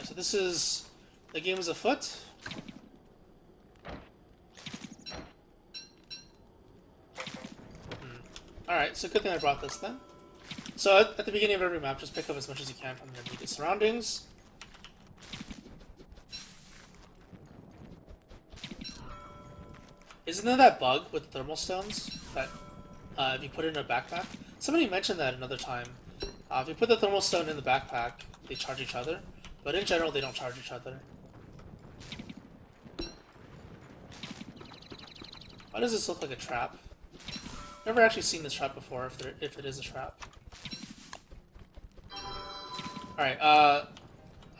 Alright, so this is... The game is afoot. Alright, so good thing I brought this then. So at the beginning of every map, just pick up as much as you can from your immediate surroundings. Isn't there that bug with thermal stones that if you put it in a backpack? Somebody mentioned that another time. If you put the thermal stone in the backpack, they charge each other. But in general, they don't charge each other. Why does this look like a trap? Never actually seen this trap before, if it is a trap. Alright, I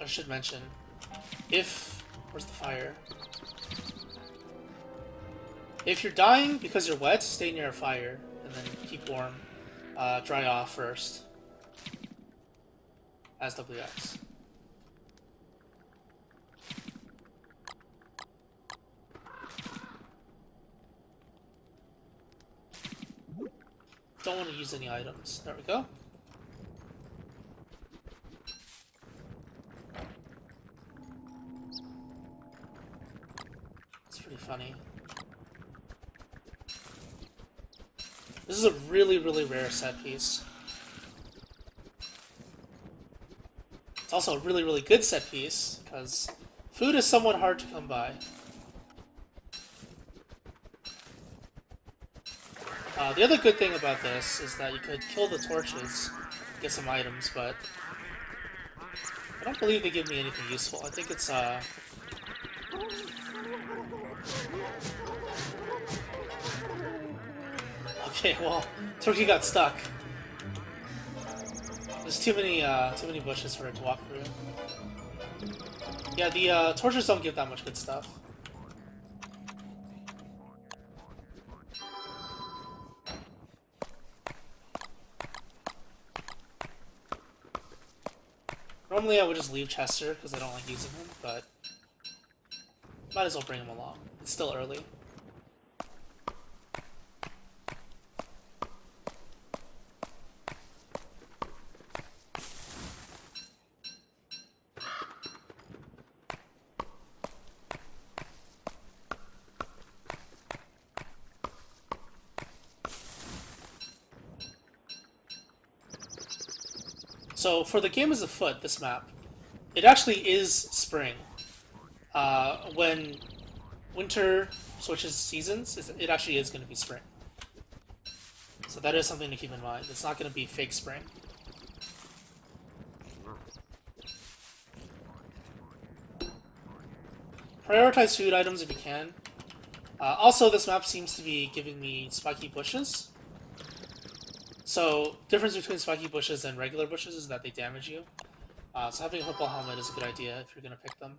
should mention, where's the fire? If you're dying because you're wet, stay near a fire, and then keep warm. Dry off first. As WX. Don't want to use any items. There we go. It's pretty funny. This is a really, really rare set piece. It's also a really, really good set piece, because food is somewhat hard to come by. The other good thing about this is that you could kill the torches, get some items, but I don't believe they give me anything useful. I think it's, Okay, well, Turkey got stuck. There's too many bushes for it to walk through. Yeah, the torches don't give that much good stuff. Normally I would just leave Chester because I don't like using him, but might as well bring him along. It's still early. So for the game as afoot, this map, it actually is spring. When winter switches seasons, it actually is going to be spring. So that is something to keep in mind. It's not going to be fake spring. Prioritize food items if you can. Also, this map seems to be giving me spiky bushes. So, difference between spiky bushes and regular bushes is that they damage you. So having a football helmet is a good idea if you're going to pick them.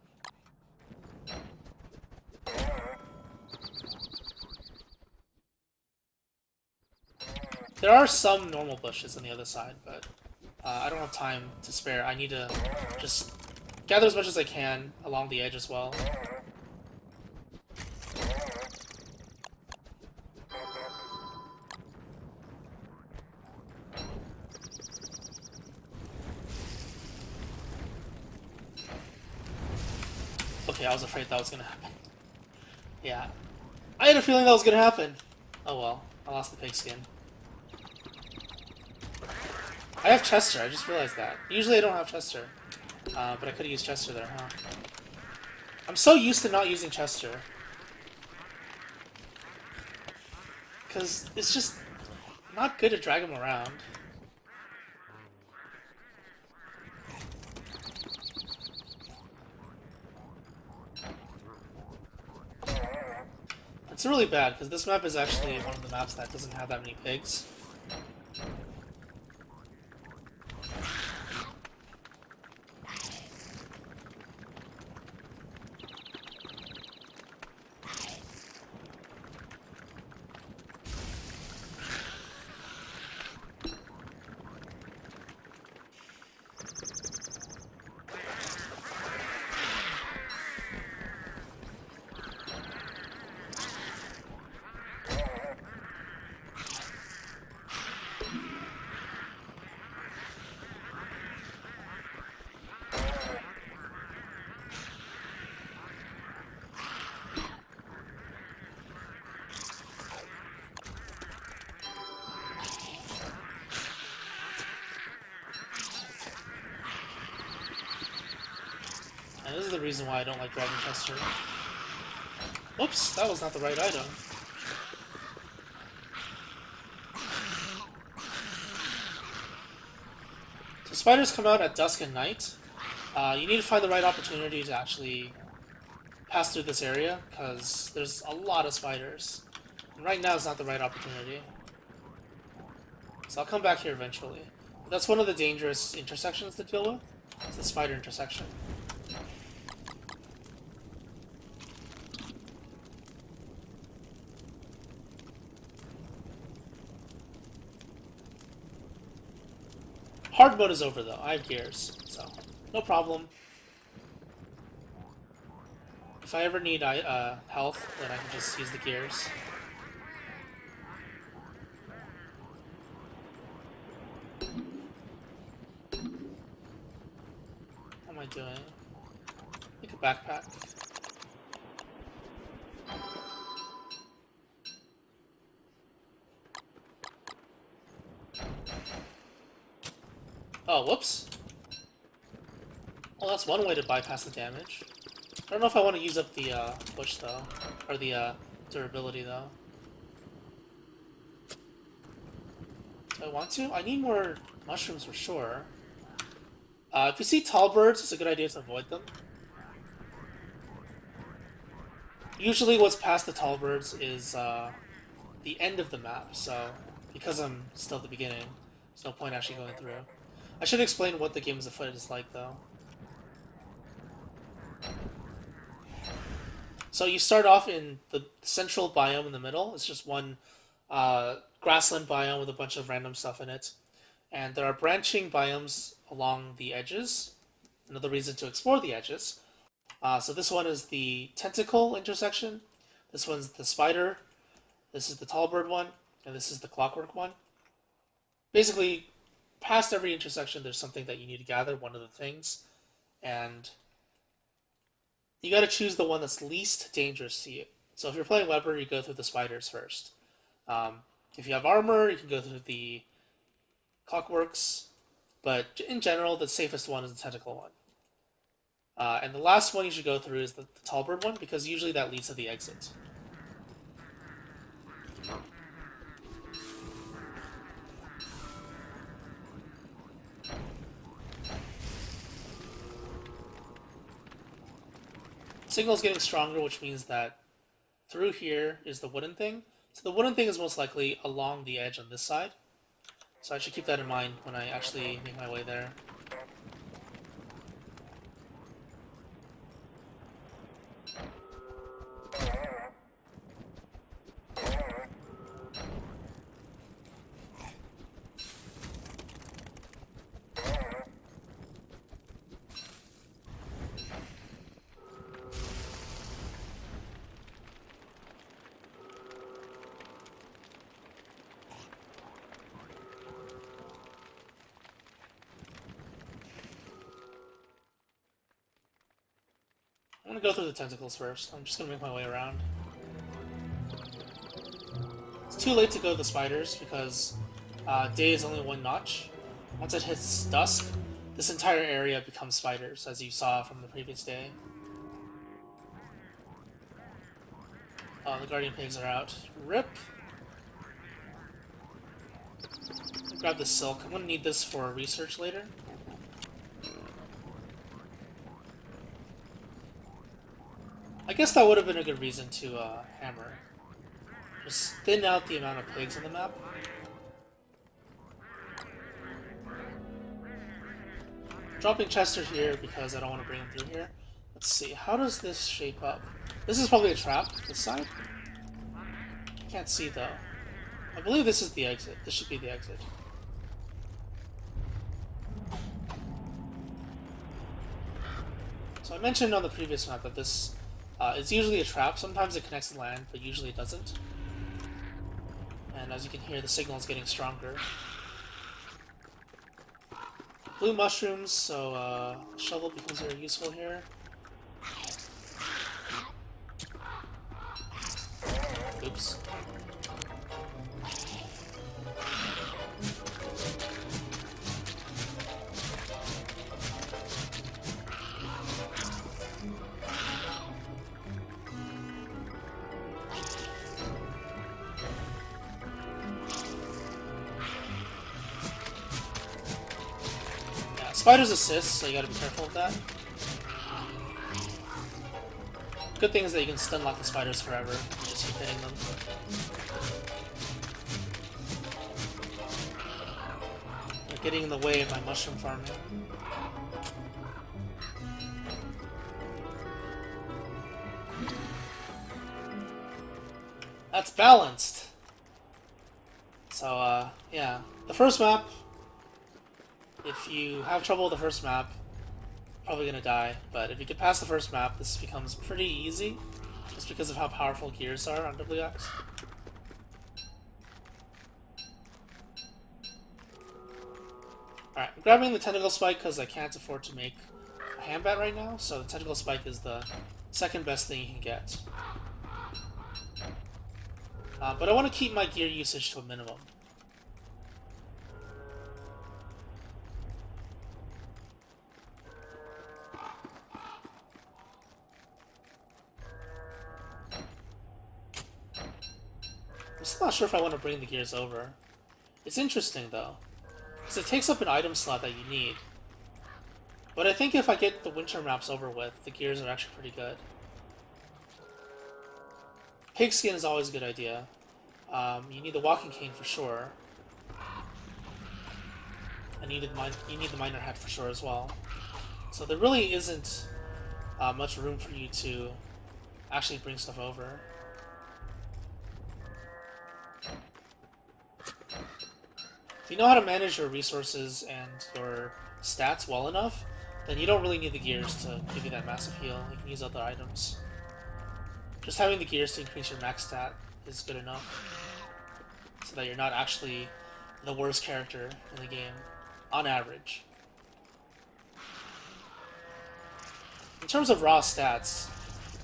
There are some normal bushes on the other side, but I don't have time to spare. I need to just gather as much as I can along the edge as well. Okay, I was afraid that was gonna happen. Yeah. I had a feeling that was gonna happen. Oh well, I lost the pigskin. I have Chester, I just realized that. Usually I don't have Chester. But I could've used Chester there, huh? I'm so used to not using Chester. Because it's just not good to drag him around. It's really bad, because this map is actually one of the maps that doesn't have that many pigs. this is the reason why I don't like Dragon Chester. Whoops, that was not the right item. So spiders come out at dusk and night. You need to find the right opportunity to actually pass through this area, because there's a lot of spiders. And right now is not the right opportunity. So I'll come back here eventually. But that's one of the dangerous intersections to deal with. It's the spider intersection. Hard mode is over though. I have gears, so no problem. If I ever need health, then I can just use the gears. What am I doing? Make a backpack. Oh, whoops. Well, that's one way to bypass the damage. I don't know if I want to use up the push though, or the durability though. Do I want to? I need more mushrooms for sure. If you see tall birds, it's a good idea to avoid them. Usually what's past the tall birds is the end of the map, so because I'm still at the beginning, there's no point actually going through. I should explain what the game as Afoot is like though. So you start off in the central biome in the middle. It's just one grassland biome with a bunch of random stuff in it. And there are branching biomes along the edges. Another reason to explore the edges. So this one is the tentacle intersection. This one's the spider. This is the tall bird one. And this is the clockwork one. Basically, past every intersection, there's something that you need to gather, one of the things. And you gotta choose the one that's least dangerous to you. So if you're playing Weber, you go through the spiders first. If you have armor, you can go through the clockworks. But in general, the safest one is the tentacle one. And the last one you should go through is the tall bird one, because usually that leads to the exit. Signal's getting stronger, which means that through here is the wooden thing. So the wooden thing is most likely along the edge on this side. So I should keep that in mind when I actually make my way there. I'm gonna go through the tentacles first. I'm just gonna make my way around. It's too late to go to the spiders because day is only one notch. Once it hits dusk, this entire area becomes spiders, as you saw from the previous day. Oh, the guardian pigs are out. RIP! Grab the silk. I'm gonna need this for research later. I guess that would have been a good reason to hammer. Just thin out the amount of pigs on the map. Dropping Chester here because I don't want to bring him through here. Let's see, how does this shape up? This is probably a trap, this side? I can't see though. I believe this is the exit. This should be the exit. So I mentioned on the previous map that this it's usually a trap. Sometimes it connects to land, but usually it doesn't. And as you can hear, the signal is getting stronger. Blue mushrooms, so shovel becomes very useful here. Oops. spiders assist, so you gotta be careful of that. Good thing is that you can stun lock the spiders forever. You just keep hitting them. They're getting in the way of my mushroom farming. That's balanced! So, yeah. The first map, if you have trouble with the first map, probably gonna die, but if you get past the first map, this becomes pretty easy, just because of how powerful gears are on WX. Alright, I'm grabbing the tentacle spike because I can't afford to make a handbat right now, so the tentacle spike is the second best thing you can get. But I want to keep my gear usage to a minimum. I'm still not sure if I want to bring the gears over. It's interesting though, because it takes up an item slot that you need. But I think if I get the winter maps over with, the gears are actually pretty good. Pigskin is always a good idea. You need the walking cane for sure. And you need the miner hat for sure as well. So there really isn't much room for you to actually bring stuff over. If you know how to manage your resources and your stats well enough, then you don't really need the gears to give you that massive heal. You can use other items. Just having the gears to increase your max stat is good enough, so that you're not actually the worst character in the game, on average. In terms of raw stats,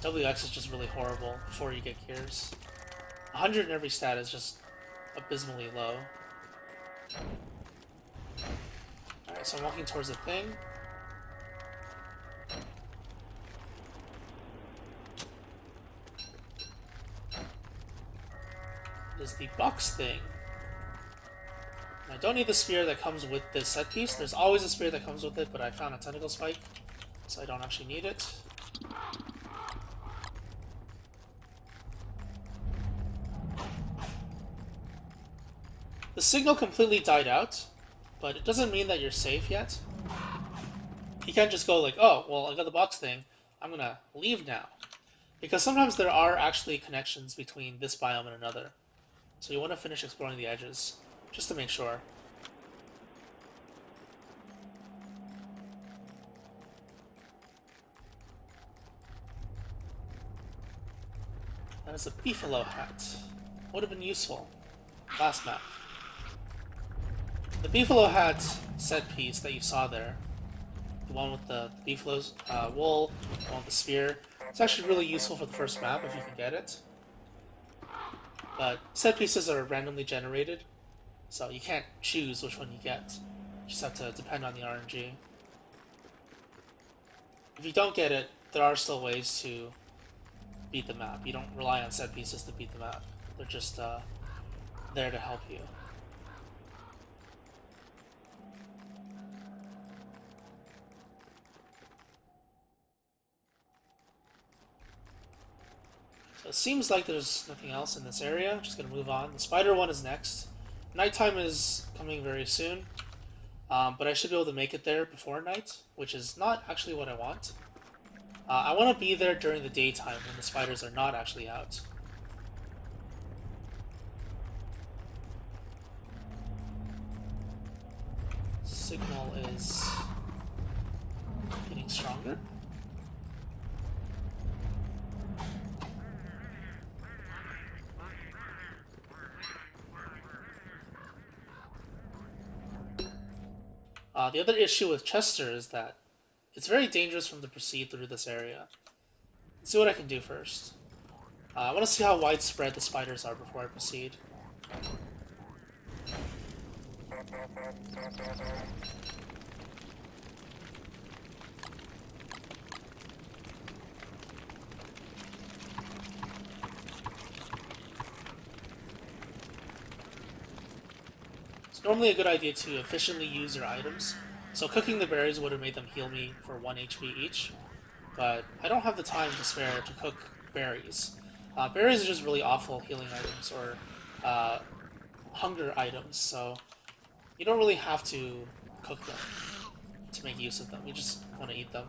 WX is just really horrible before you get gears. 100 in every stat is just abysmally low. Alright, so I'm walking towards the thing. Is the box thing. I don't need the spear that comes with this set piece. There's always a spear that comes with it, but I found a tentacle spike, so I don't actually need it. The signal completely died out, but it doesn't mean that you're safe yet. You can't just go like, oh, well, I got the box thing, I'm gonna leave now. Because sometimes there are actually connections between this biome and another. So you want to finish exploring the edges, just to make sure. That is a beefalo hat. Would have been useful. Last map. The beefalo hat set piece that you saw there, the one with the beefalo's wool, the one with the spear, it's actually really useful for the first map if you can get it. But set pieces are randomly generated, so you can't choose which one you get. You just have to depend on the RNG. If you don't get it, there are still ways to beat the map. You don't rely on set pieces to beat the map. They're just there to help you. So it seems like there's nothing else in this area. I'm just going to move on. The spider one is next. Nighttime is coming very soon, but I should be able to make it there before night, which is not actually what I want. I want to be there during the daytime when the spiders are not actually out. Signal is getting stronger. The other issue with Chester is that it's very dangerous for them to proceed through this area. Let's see what I can do first. I want to see how widespread the spiders are before I proceed. It's normally a good idea to efficiently use your items So cooking the berries would have made them heal me for 1 HP each, but I don't have the time to spare to cook berries. Berries are just really awful healing items or hunger items, so you don't really have to cook them to make use of them. You just want to eat them.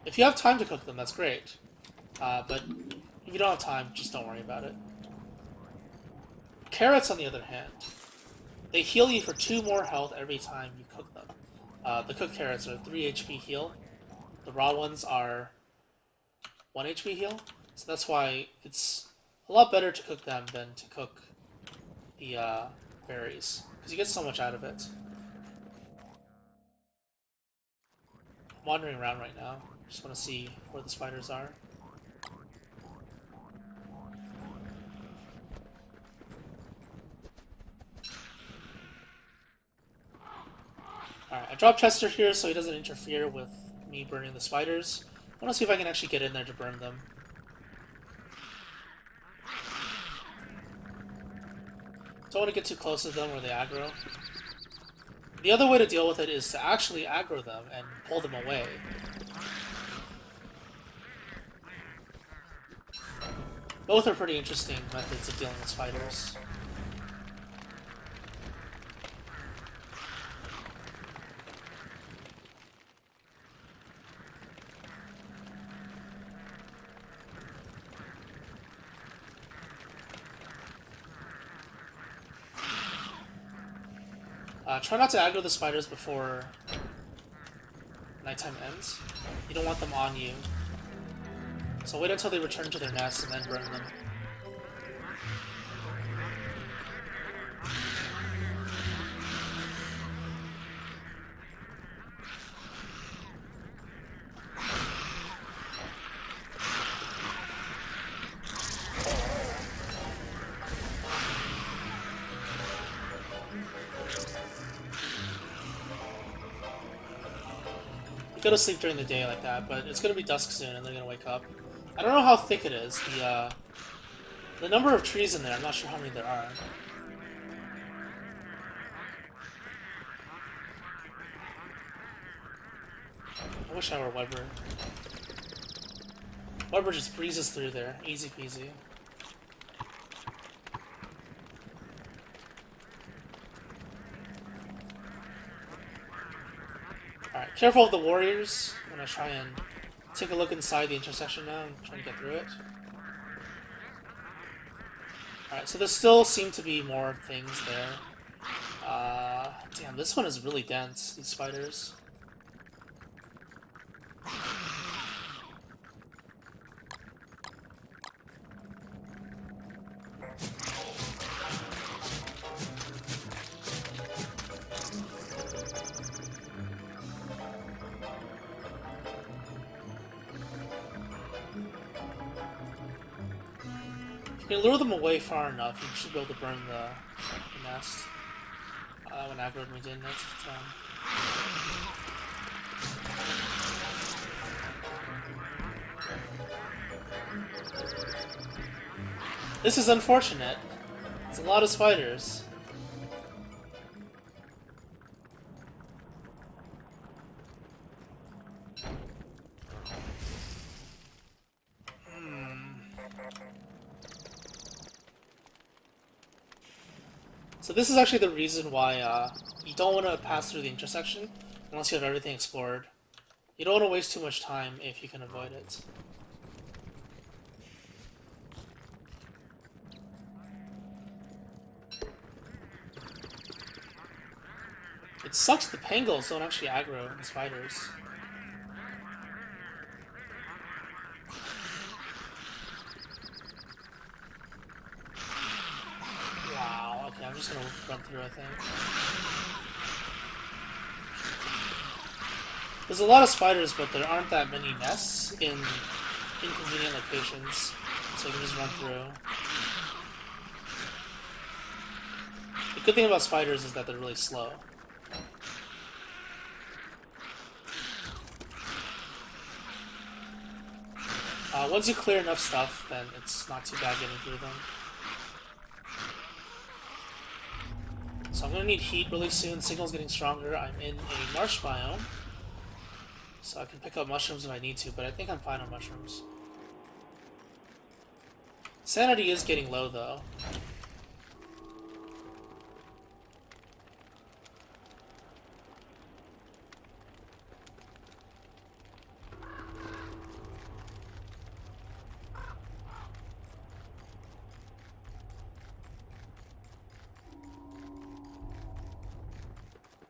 If you have time to cook them, that's great. But if you don't have time, just don't worry about it. Carrots, on the other hand, they heal you for 2 more health every time you cook them. The cooked carrots are 3 HP heal. The raw ones are 1 HP heal. So that's why it's a lot better to cook them than to cook the berries, because you get so much out of it. I'm wandering around right now. Just want to see where the spiders are. Alright, I dropped Chester here so he doesn't interfere with me burning the spiders. I want to see if I can actually get in there to burn them. Don't want to get too close to them or they aggro. The other way to deal with it is to actually aggro them and pull them away. Both are pretty interesting methods of dealing with spiders. Try not to aggro the spiders before nighttime ends. You don't want them on you. So wait until they return to their nests and then burn them. Go to sleep during the day like that, but it's gonna be dusk soon and they're gonna wake up. I don't know how thick it is. The number of trees in there, I'm not sure how many there are. I wish I were Weber. Weber just breezes through there, easy peasy. Alright, careful of the warriors. I'm gonna try and take a look inside the intersection now and try to get through it. Alright, so there still seem to be more things there. Damn, this one is really dense, these spiders. If you lure them away far enough, you should be able to burn the nest. When aggroed me didn't it? This is unfortunate. It's a lot of spiders. So this is actually the reason why you don't want to pass through the intersection unless you have everything explored. You don't want to waste too much time if you can avoid it. It sucks the pangolins don't actually aggro the spiders. Wow, okay, I'm just gonna run through, I think. There's a lot of spiders, but there aren't that many nests in inconvenient locations, so you can just run through. The good thing about spiders is that they're really slow. Once you clear enough stuff, then it's not too bad getting through them. So I'm gonna need heat really soon. Signal's getting stronger. I'm in a marsh biome. So I can pick up mushrooms if I need to, but I think I'm fine on mushrooms. Sanity is getting low, though.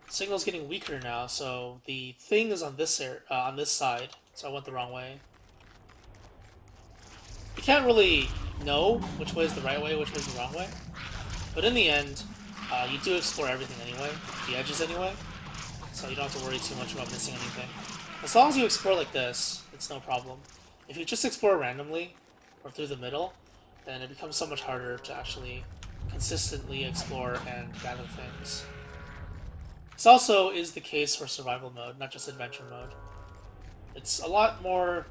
Signal's getting weaker now, so the thing is on this side, so I went the wrong way. You can't really know which way is the right way, which way is the wrong way, but in the end, you do explore everything anyway, the edges anyway, so you don't have to worry too much about missing anything. As long as you explore like this, it's no problem. If you just explore randomly, or through the middle, then it becomes so much harder to actually consistently explore and gather things. This also is the case for survival mode, not just adventure mode. It's a lot more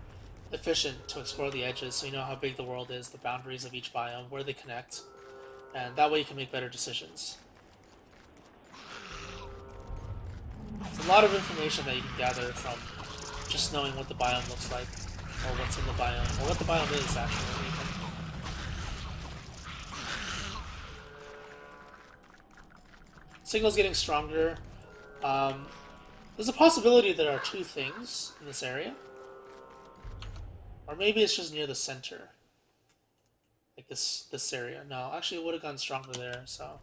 efficient to explore the edges so you know how big the world is, the boundaries of each biome, where they connect, and that way you can make better decisions. It's a lot of information that you can gather from just knowing what the biome looks like, or what's in the biome, or what the biome is, actually. Signal's getting stronger. There's a possibility there are two things in this area. Or maybe it's just near the center. Like this area. No, actually it would have gone stronger there, so...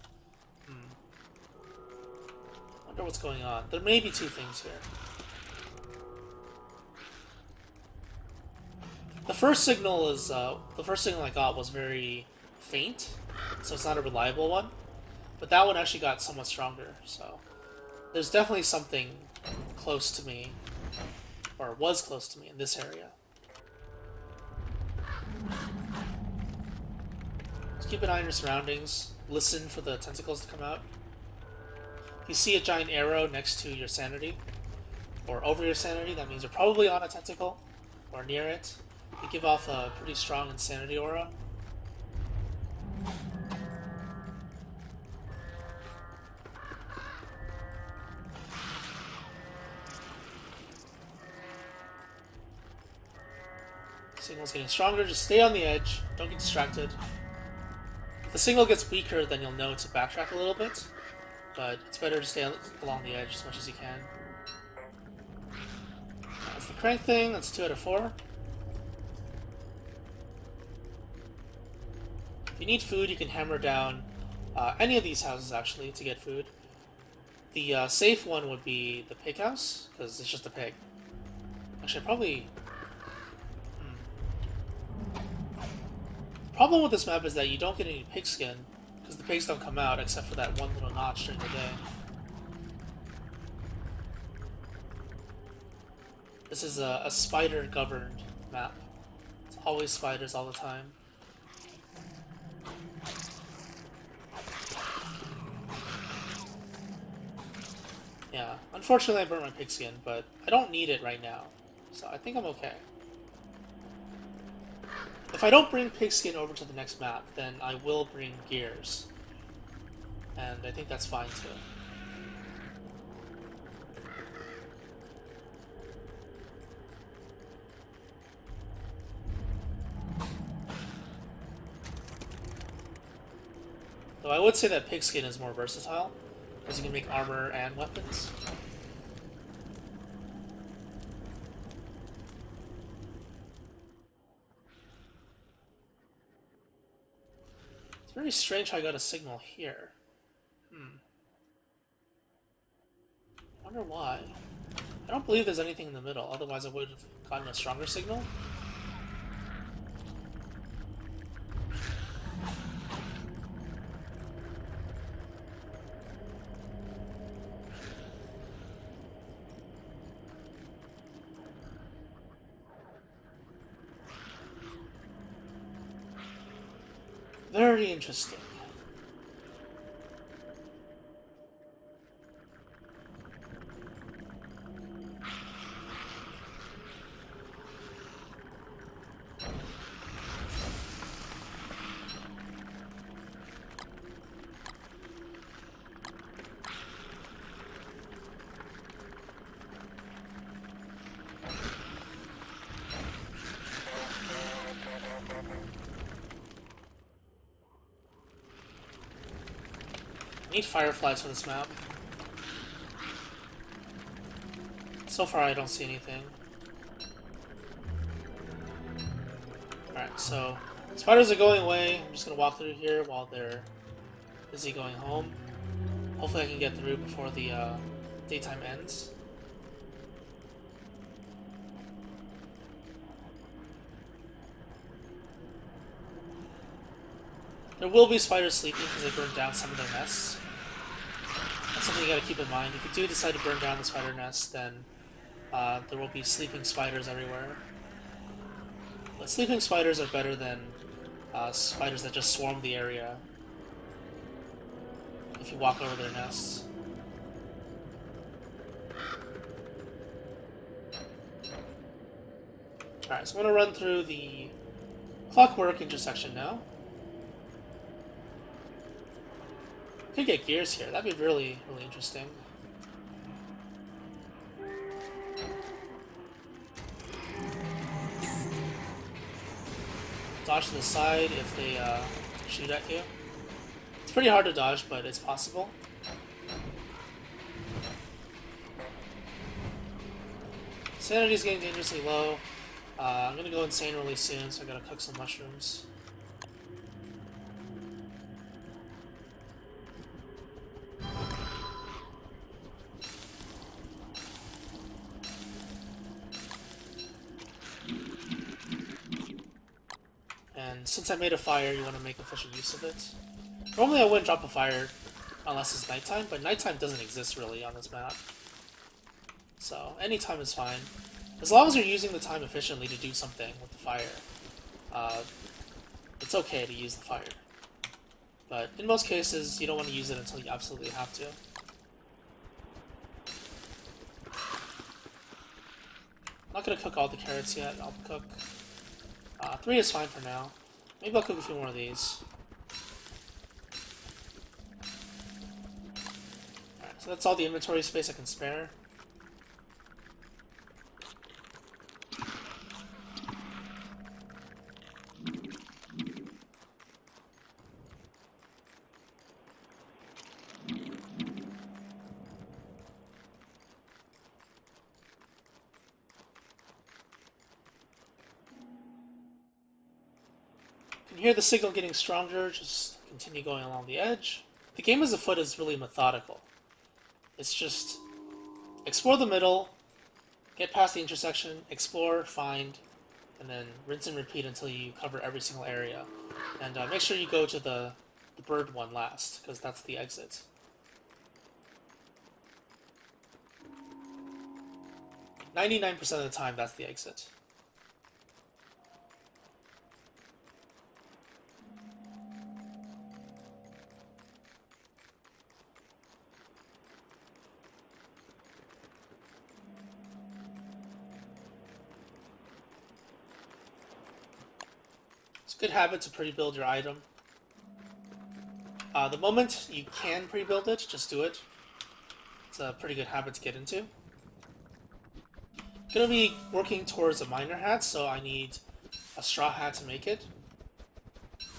wonder what's going on. There may be two things here. The first signal I got was very faint, so it's not a reliable one. But that one actually got somewhat stronger, so... There's definitely something close to me, or was close to me in this area. Just keep an eye on your surroundings. Listen for the tentacles to come out. If you see a giant arrow next to your sanity, or over your sanity, that means you're probably on a tentacle, or near it. You give off a pretty strong insanity aura. Signal's getting stronger, just stay on the edge, don't get distracted. If the signal gets weaker, then you'll know to backtrack a little bit, but it's better to stay along the edge as much as you can. That's the crank thing, that's 2 out of 4. If you need food, you can hammer down any of these houses, actually, to get food. The safe one would be the pig house, because it's just a pig. Actually, probably... The problem with this map is that you don't get any pig skin, because the pigs don't come out except for that one little notch during the day. This is a spider-governed map. It's always spiders all the time. Yeah, unfortunately I burnt my pig skin, but I don't need it right now, so I think I'm okay. If I don't bring pigskin over to the next map, then I will bring gears. And I think that's fine too. Though I would say that pigskin is more versatile, because you can make armor and weapons. It's very strange how I got a signal here. I wonder why. I don't believe there's anything in the middle, otherwise I would have gotten a stronger signal. Very interesting. need fireflies for this map. So far I don't see anything. Alright, so spiders are going away. I'm just gonna walk through here while they're busy going home. Hopefully I can get through before the daytime ends. There will be spiders sleeping because they burned down some of their nests. That's something you gotta keep in mind. If you do decide to burn down the spider nest, then there will be sleeping spiders everywhere. But sleeping spiders are better than spiders that just swarm the area if you walk over their nests. Alright, so I'm going to run through the clockwork intersection now. Could get gears here. That'd be really, really interesting. Dodge to the side if they shoot at you. It's pretty hard to dodge, but it's possible. Sanity's getting dangerously low. I'm gonna go insane really soon, so I gotta cook some mushrooms. And since I made a fire, you want to make efficient use of it. Normally I wouldn't drop a fire unless it's nighttime, but nighttime doesn't exist really on this map. So any time is fine. As long as you're using the time efficiently to do something with the fire, it's okay to use the fire. But in most cases, you don't want to use it until you absolutely have to. I'm not going to cook all the carrots yet. I'll cook 3 is fine for now. Maybe I'll cook a few more of these. Alright, so that's all the inventory space I can spare. You can hear the signal getting stronger, just continue going along the edge. The game as Afoot is really methodical. It's just explore the middle, get past the intersection, explore, find, and then rinse and repeat until you cover every single area. And make sure you go to the bird one last, because that's the exit. "99% of the time, that's the exit. It's a good habit to pre-build your item. The moment you can pre-build it, just do it. It's a pretty good habit to get into. I'm gonna be working towards a miner hat, so I need a straw hat to make it.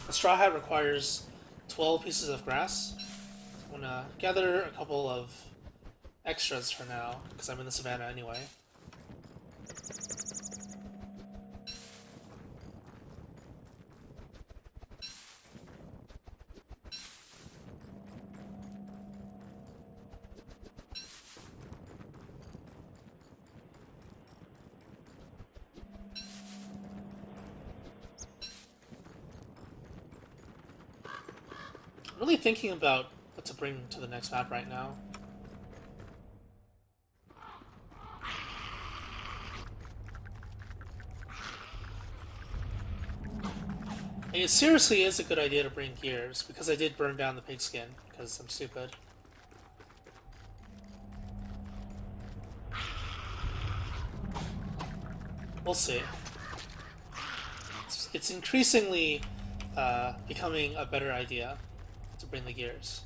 A straw hat requires 12 pieces of grass. I'm gonna gather a couple of extras for now, because I'm in the savannah anyway. I'm really thinking about what to bring to the next map right now. It seriously is a good idea to bring gears, because I did burn down the pigskin, because I'm stupid. We'll see. It's increasingly becoming a better idea to bring the gears.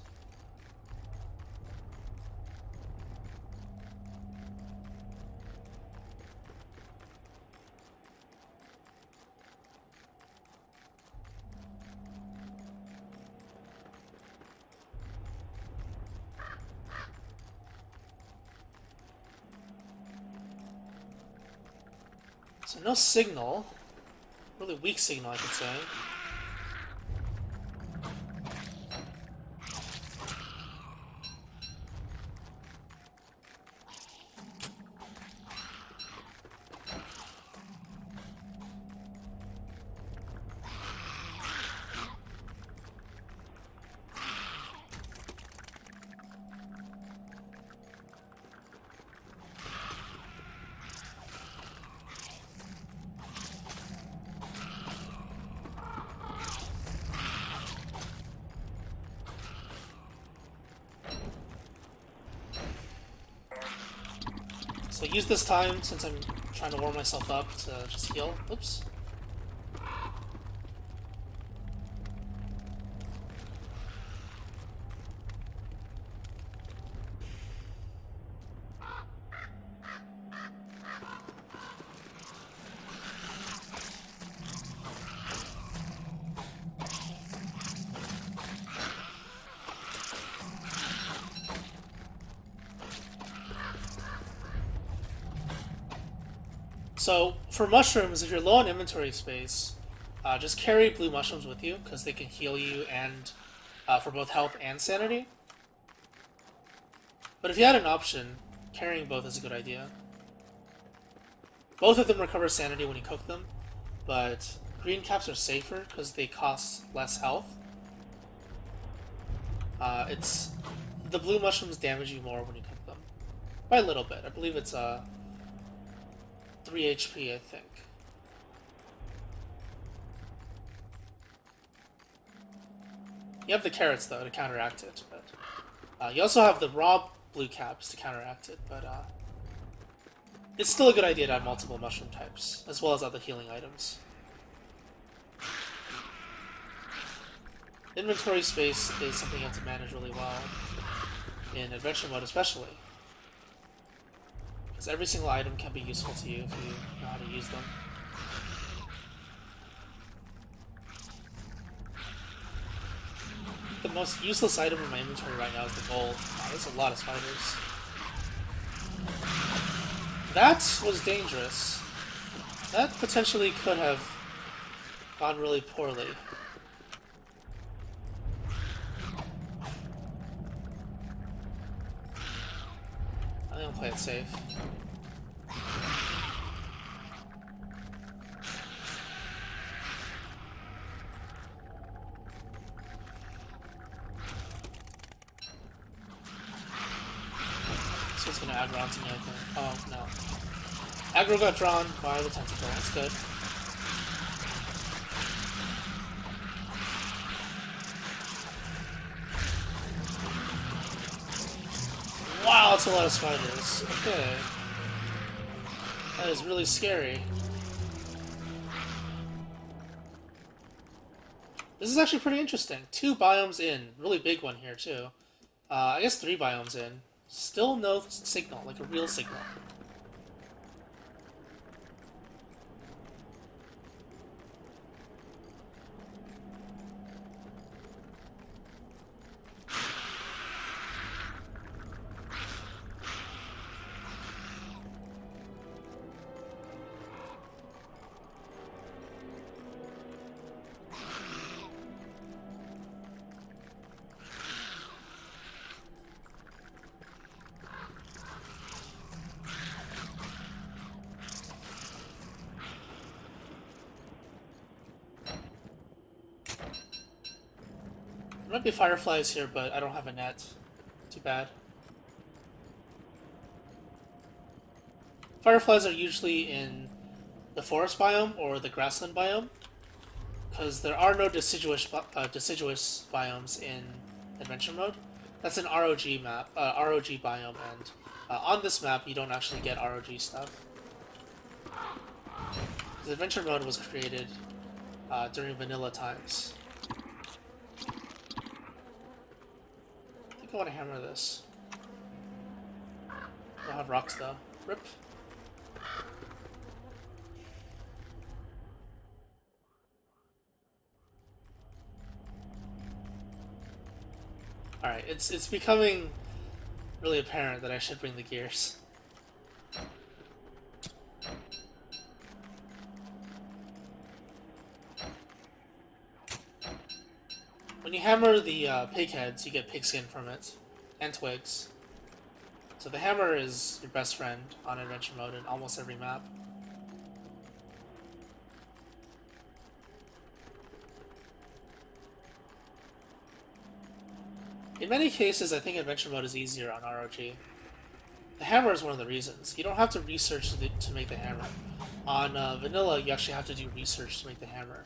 So no signal. Really weak signal, I could say. So use this time, since I'm trying to warm myself up, to just heal. Oops. So, for mushrooms, if you're low on inventory space, just carry blue mushrooms with you, because they can heal you and for both health and sanity. But if you had an option, carrying both is a good idea. Both of them recover sanity when you cook them, but green caps are safer because they cost less health. It's the blue mushrooms damage you more when you cook them, by a little bit. I believe it's 3 HP, I think. You have the carrots, though, to counteract it, but you also have the raw blue caps to counteract it, but it's still a good idea to have multiple mushroom types, as well as other healing items. Inventory space is something you have to manage really well, in adventure mode especially. Because every single item can be useful to you if you know how to use them. The most useless item in my inventory right now is the gold. Wow, there's a lot of spiders. That was dangerous. That potentially could have gone really poorly. I'm gonna play it safe. So it's gonna aggro onto me, I think. Oh, no. Aggro got drawn by the tentacle, that's good. Wow, that's a lot of spiders. Okay. That is really scary. This is actually pretty interesting. 2 biomes in. Really big one here, too. I guess 3 biomes in. Still no signal, like a real signal. There might be fireflies here, but I don't have a net. Too bad. Fireflies are usually in the forest biome or the grassland biome, because there are no deciduous biomes in adventure mode. That's an ROG map, ROG biome, and on this map you don't actually get ROG stuff. The adventure mode was created during vanilla times. I think I want to hammer this. I don't have rocks though. Rip. Alright, it's becoming really apparent that I should bring the gears. When you hammer the pig heads, you get pigskin from it, and twigs. So the hammer is your best friend on adventure mode in almost every map. In many cases, I think adventure mode is easier on ROG. The hammer is one of the reasons. You don't have to research to make the hammer. On vanilla, you actually have to do research to make the hammer.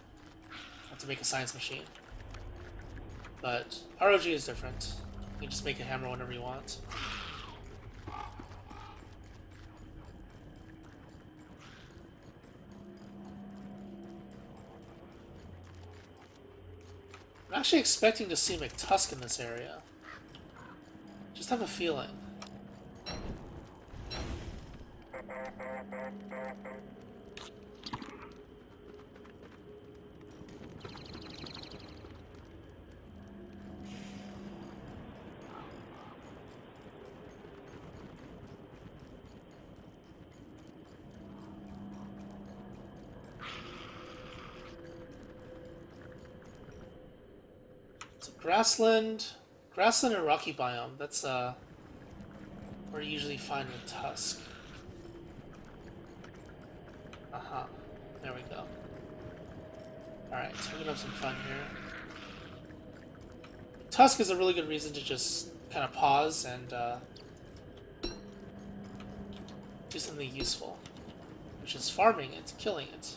You have to make a science machine. But ROG is different. You can just make a hammer whenever you want. I'm actually expecting to see MacTusk in this area. Just have a feeling. Grassland and rocky biome. That's where you usually find MacTusk. There we go. Alright, so we're gonna have some fun here. Tusk is a really good reason to just kind of pause and do something useful, which is farming it, killing it.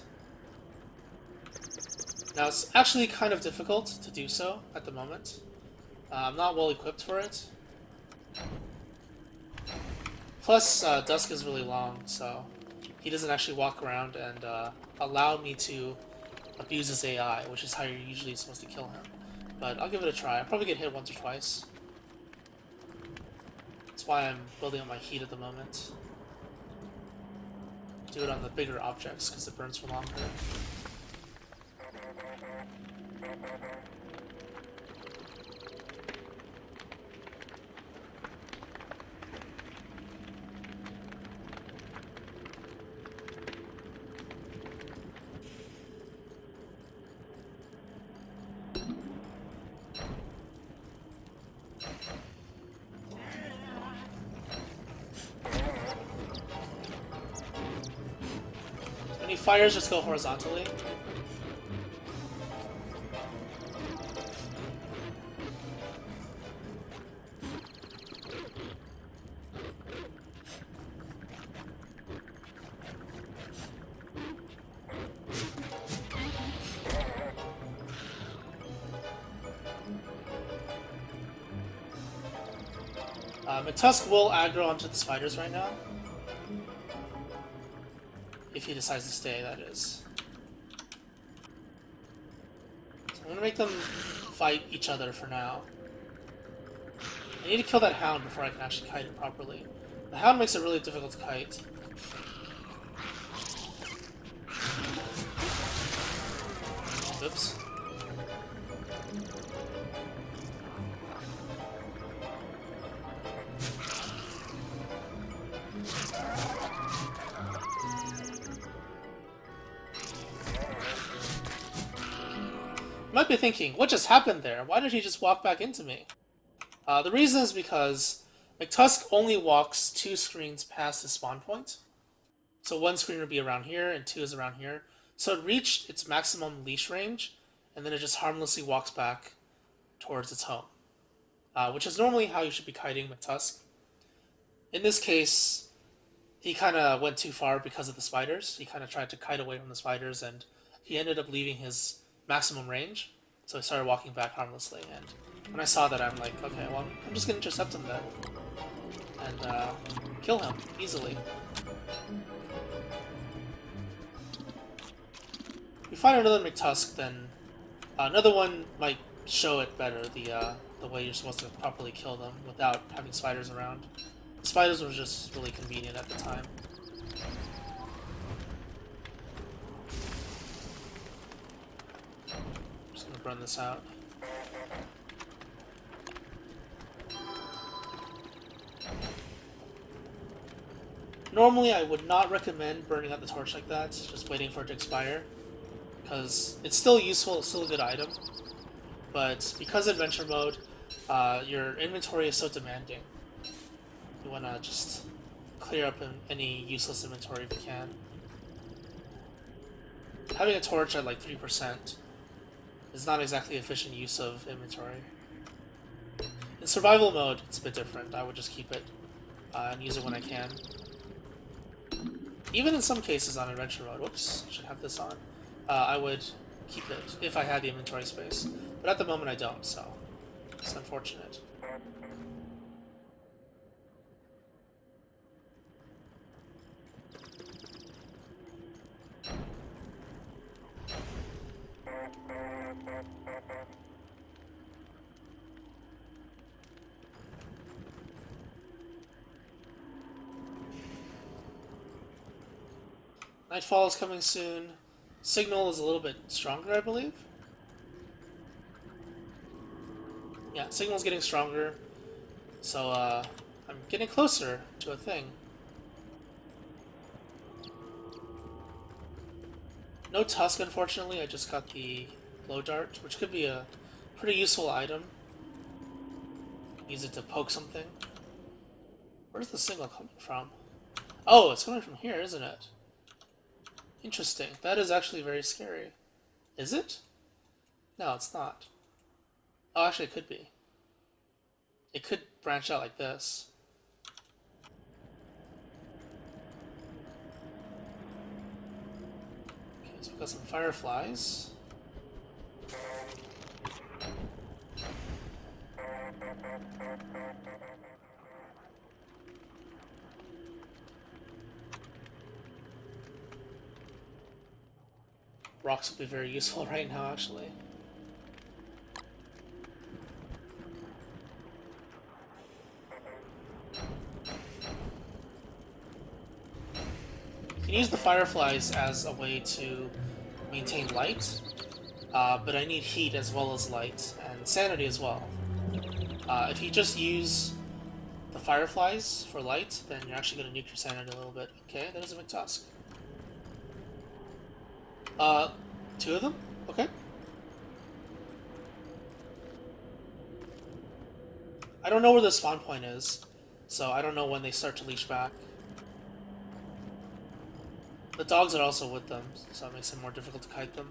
Now, it's actually kind of difficult to do so at the moment. I'm not well equipped for it. Plus, Dusk is really long, so he doesn't actually walk around and allow me to abuse his AI, which is how you're usually supposed to kill him. But I'll give it a try. I'll probably get hit once or twice. That's why I'm building up my heat at the moment. Do it on the bigger objects, because it burns for longer. When he fires, just go horizontally. MacTusk will aggro onto the spiders right now. If he decides to stay, that is. So I'm gonna make them fight each other for now. I need to kill that hound before I can actually kite it properly. The hound makes it really difficult to kite. Oops. You might be thinking, what just happened there? Why did he just walk back into me? The reason is because MacTusk only walks 2 screens past the spawn point. So 1 screen would be around here, and 2 is around here. So it reached its maximum leash range, and then it just harmlessly walks back towards its home. Which is normally how you should be kiting MacTusk. In this case, he kind of went too far because of the spiders. He kind of tried to kite away from the spiders, and he ended up leaving his maximum range, so I started walking back harmlessly, and when I saw that, I'm like, okay, well, I'm just gonna intercept him then, and kill him easily. If we find another MacTusk, then another one might show it better, the way you're supposed to properly kill them without having spiders around. The spiders were just really convenient at the time. Just gonna burn this out. Normally, I would not recommend burning out the torch like that, just waiting for it to expire, because it's still useful, it's still a good item. but because adventure mode, your inventory is so demanding. You want to just clear up any useless inventory if you can. Having a torch at like 3% is not exactly efficient use of inventory. In survival mode, it's a bit different. I would just keep it and use it when I can. Even in some cases on adventure mode, whoops, I should have this on, I would keep it if I had the inventory space. But at the moment I don't, so it's unfortunate. Nightfall is coming soon. Signal is a little bit stronger, I believe. Yeah, Signal's getting stronger. So, I'm getting closer to a thing. No Tusk, unfortunately. I just got the Blow Dart, which could be a pretty useful item. Use it to poke something. Where's the signal coming from? Oh, it's coming from here, isn't it? Interesting. That is actually very scary. Is it? No, it's not. Oh, actually, it could be. It could branch out like this. Okay, so we've got some fireflies. Rocks would be very useful right now, actually. You can use the fireflies as a way to maintain light, but I need heat as well as light, and sanity as well. If you just use the fireflies for light, then you're actually going to nuke your sanity a little bit. Okay, that is a MacTusk. Two of them? Okay. I don't know where the spawn point is, so I don't know when they start to leash back. The dogs are also with them, so it makes it more difficult to kite them.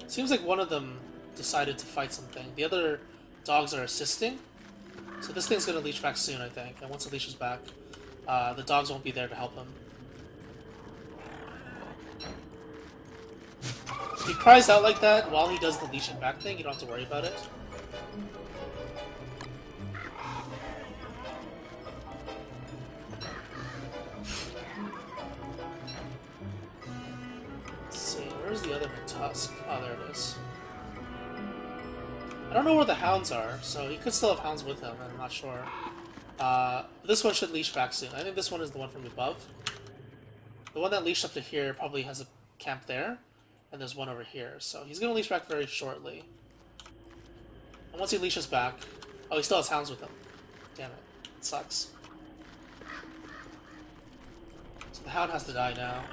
Seems like one of them decided to fight something. The other dogs are assisting, so this thing's gonna leash back soon, I think, and once it leashes back, the dogs won't be there to help him. If he cries out like that while he does the leashing back thing, you don't have to worry about it. Let's see, where's the other MacTusk? Oh, there it is. I don't know where the hounds are, so he could still have hounds with him, I'm not sure. This one should leash back soon. I think this one is the one from above. The one that leashed up to here probably has a camp there, and there's one over here. So he's going to leash back very shortly. And once he leashes back... Oh, he still has hounds with him. Damn it. It sucks. So the hound has to die now.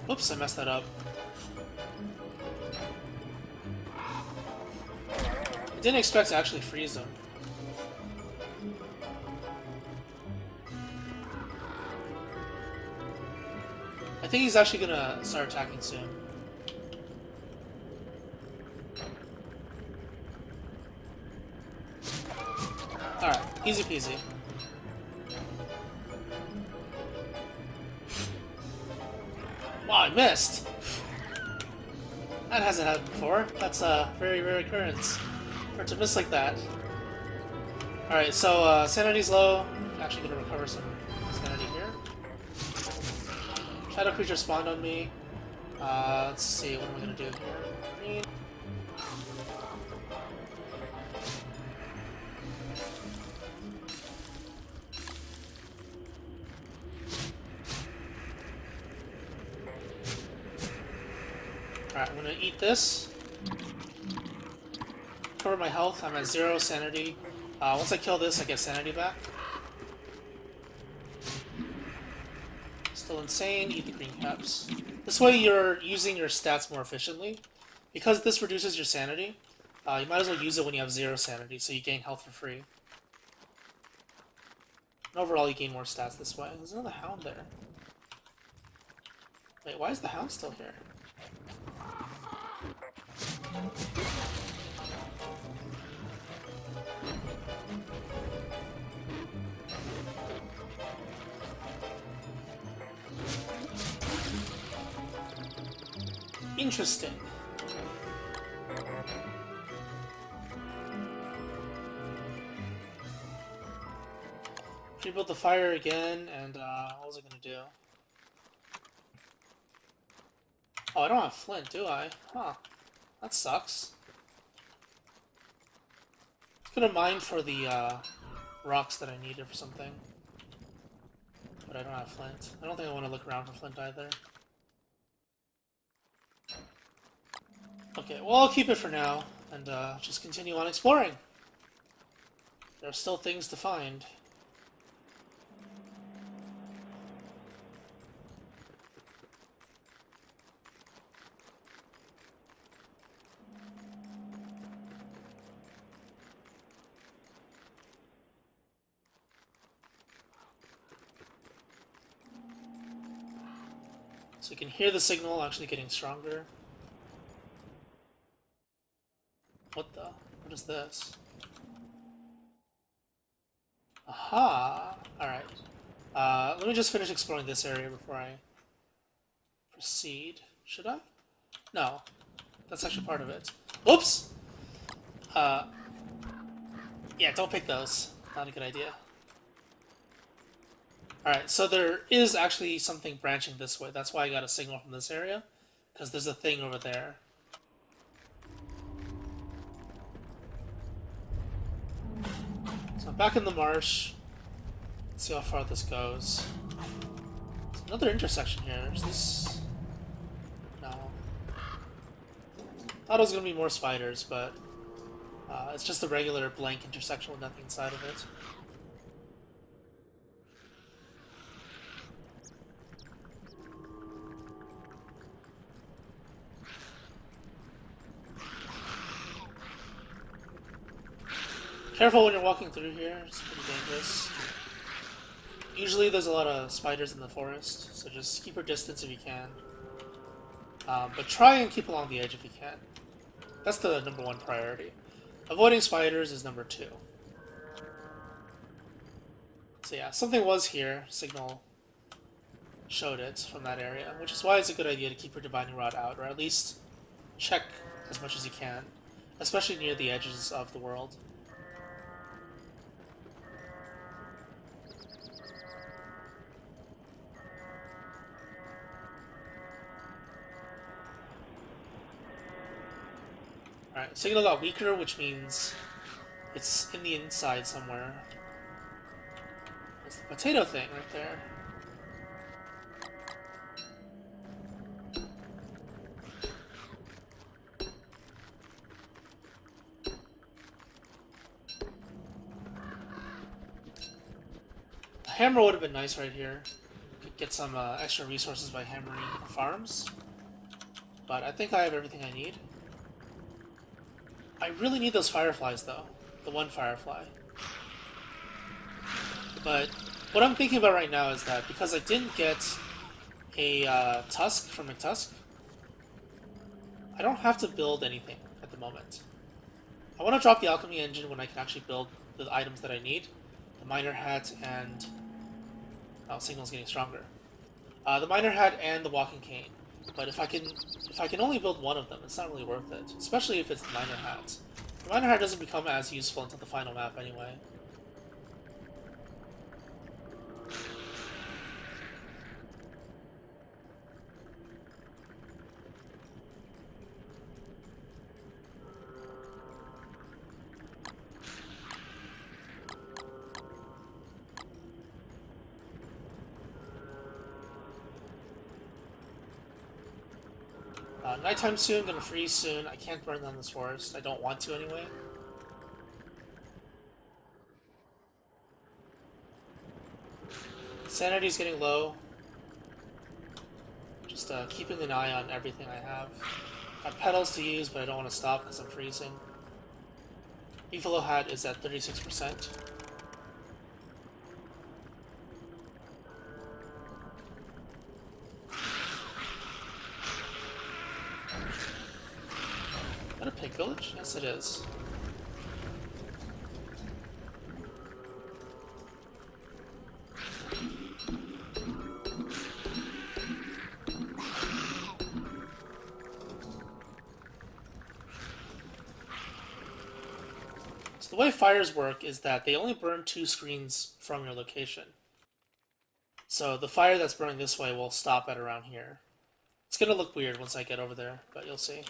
Whoops, I messed that up. I didn't expect to actually freeze him. I think he's actually gonna start attacking soon. Alright, easy peasy. Wow, I missed! That hasn't happened before. That's a very rare occurrence. For it to miss like that. Alright, so sanity's low. I'm actually gonna recover some sanity here. Shadow creature spawned on me. Let's see, what am I gonna do here? Alright, I'm gonna eat this. Cover my health. I'm at 0 sanity. Once I kill this, I get sanity back. Still insane, eat the green caps. This way you're using your stats more efficiently. Because this reduces your sanity, you might as well use it when you have 0 sanity, so you gain health for free. And overall, you gain more stats this way. There's another hound there. Wait, why is the hound still here? Interesting. Rebuild the fire again, and what was I gonna do? Oh, I don't have flint, do I? Huh. That sucks. I was gonna mine for the rocks that I needed for something. But I don't have flint. I don't think I want to look around for flint either. Okay, well, I'll keep it for now, and just continue on exploring. There are still things to find. So you can hear the signal actually getting stronger. What the? What is this? Aha! Alright. Let me just finish exploring this area before I proceed. Should I? No. That's actually part of it. Whoops! Yeah, don't pick those. Not a good idea. Alright, so there is actually something branching this way. That's why I got a signal from this area. Because there's a thing over there. So I'm back in the marsh. Let's see how far this goes. There's another intersection here. Is this... No. Thought it was going to be more spiders, but... it's just a regular blank intersection with nothing inside of it. Careful when you're walking through here, it's pretty dangerous. Usually there's a lot of spiders in the forest, so just keep your distance if you can. But try and keep along the edge if you can. That's the #1 priority. Avoiding spiders is #2. So yeah, something was here, signal showed it from that area, which is why it's a good idea to keep your divining rod out, or at least check as much as you can, especially near the edges of the world. Alright, signal got weaker, which means it's in the inside somewhere. It's the potato thing right there. A hammer would have been nice right here. Could get some extra resources by hammering farms. But I think I have everything I need. I really need those fireflies, though. The one firefly. But what I'm thinking about right now is that because I didn't get a tusk from MacTusk, I don't have to build anything at the moment. I want to drop the alchemy engine when I can actually build the items that I need. The miner hat and... Oh, signal's getting stronger. The miner hat and the walking cane. But if I can only build one of them, it's not really worth it. Especially if it's the miner hat. The miner hat doesn't become as useful until the final map anyway. Nighttime soon, gonna freeze soon. I can't burn down this forest. I don't want to anyway. Sanity's getting low. just keeping an eye on everything I have. Got petals to use, but I don't want to stop because I'm freezing. Evilo hat is at 36%. Is that a pig village? Yes, it is. So the way fires work is that they only burn 2 screens from your location. So the fire that's burning this way will stop at around here. It's gonna look weird once I get over there, but you'll see.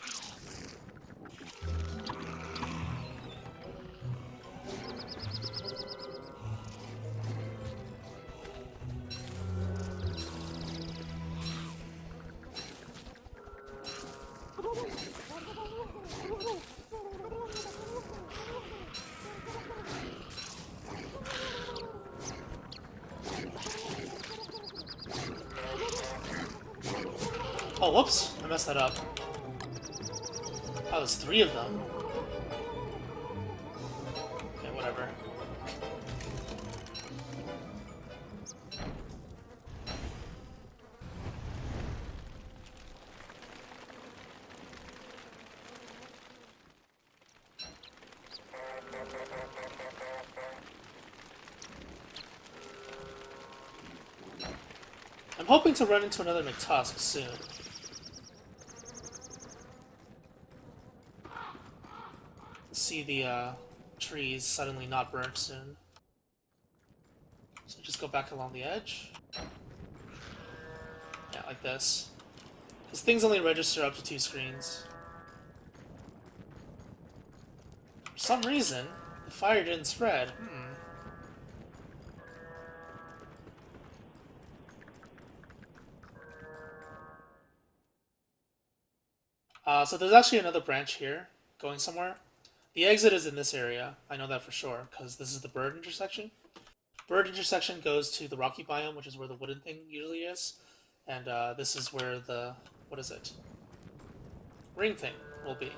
Oh, whoops! I messed that up. Oh, there's 3 of them. Okay, whatever. I'm hoping to run into another MacTusk soon. See the trees suddenly not burnt soon. So just go back along the edge. Yeah, like this. Because things only register up to 2 screens. For some reason, the fire didn't spread. So there's actually another branch here, going somewhere. The exit is in this area. I know that for sure, because this is the bird intersection. Bird intersection goes to the rocky biome, which is where the wooden thing usually is. And this is where the, what is it? Ring thing will be.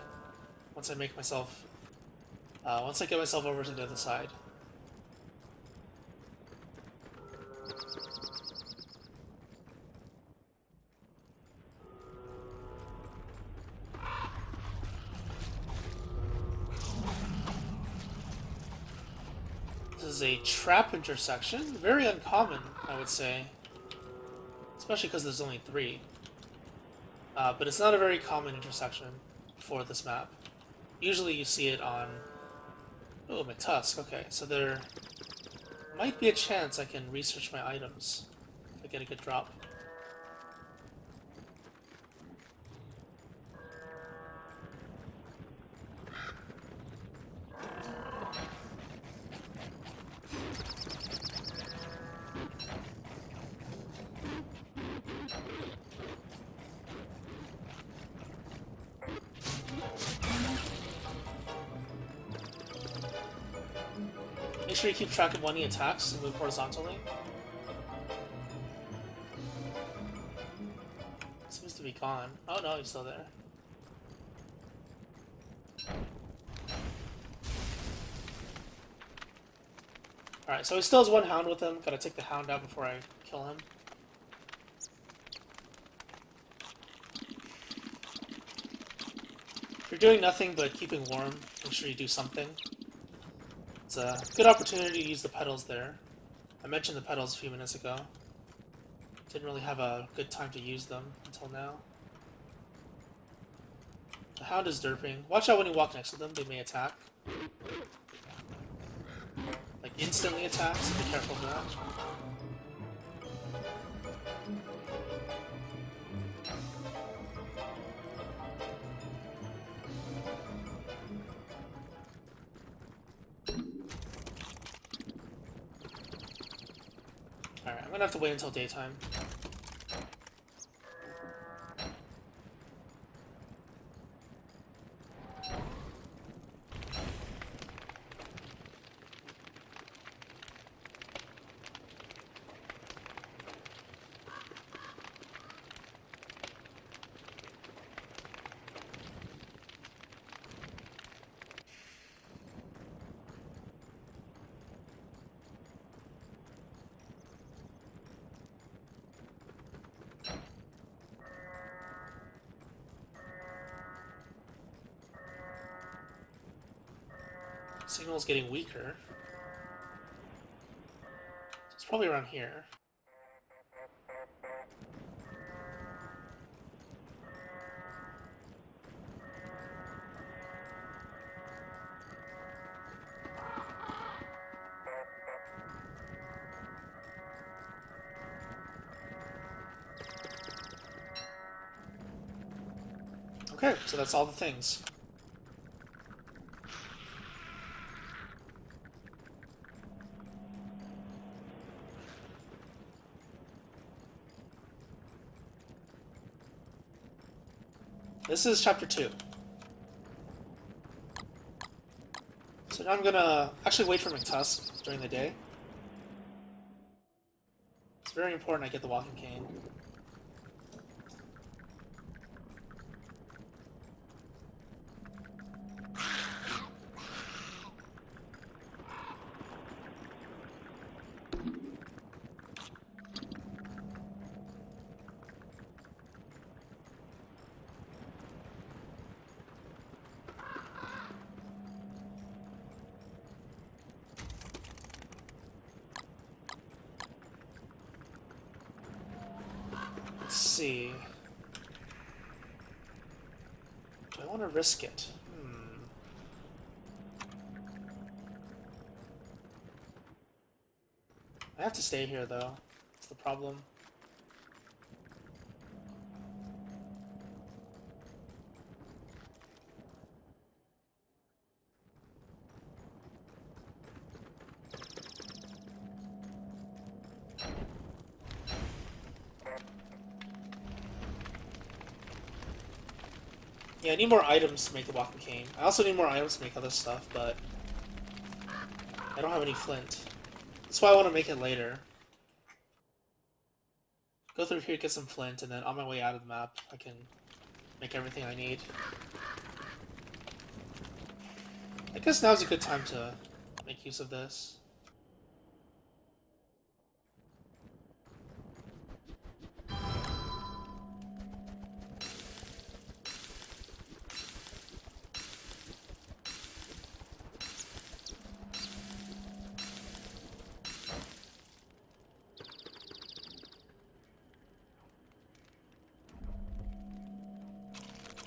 Once I make myself, once I get myself over to the other side. This is a trap intersection. Very uncommon, I would say. Especially because there's only 3. But it's not a very common intersection for this map. Usually you see it on... Oh, MacTusk. Okay, so there might be a chance I can research my items if I get a good drop. Make sure you keep track of when he attacks and move horizontally. Seems to be gone. Oh no, he's still there. Alright, so he still has 1 hound with him. Gotta take the hound out before I kill him. If you're doing nothing but keeping warm, make sure you do something. It's a good opportunity to use the petals there. I mentioned the petals a few minutes ago. Didn't really have a good time to use them until now. The hound is derping. Watch out when you walk next to them, they may attack. Like instantly attack, so be careful of that. Alright, I'm gonna have to wait until daytime. Signal's getting weaker. It's probably around here. Okay, so that's all the things. This is chapter 2. So now I'm gonna actually wait for MacTusks during the day. It's very important I get the walking cane. Let's see. Do I want to risk it? I have to stay here, though. That's the problem. Yeah, I need more items to make the walking cane. I also need more items to make other stuff, but I don't have any flint. That's why I want to make it later. Go through here, get some flint, and then on my way out of the map, I can make everything I need. I guess now's a good time to make use of this.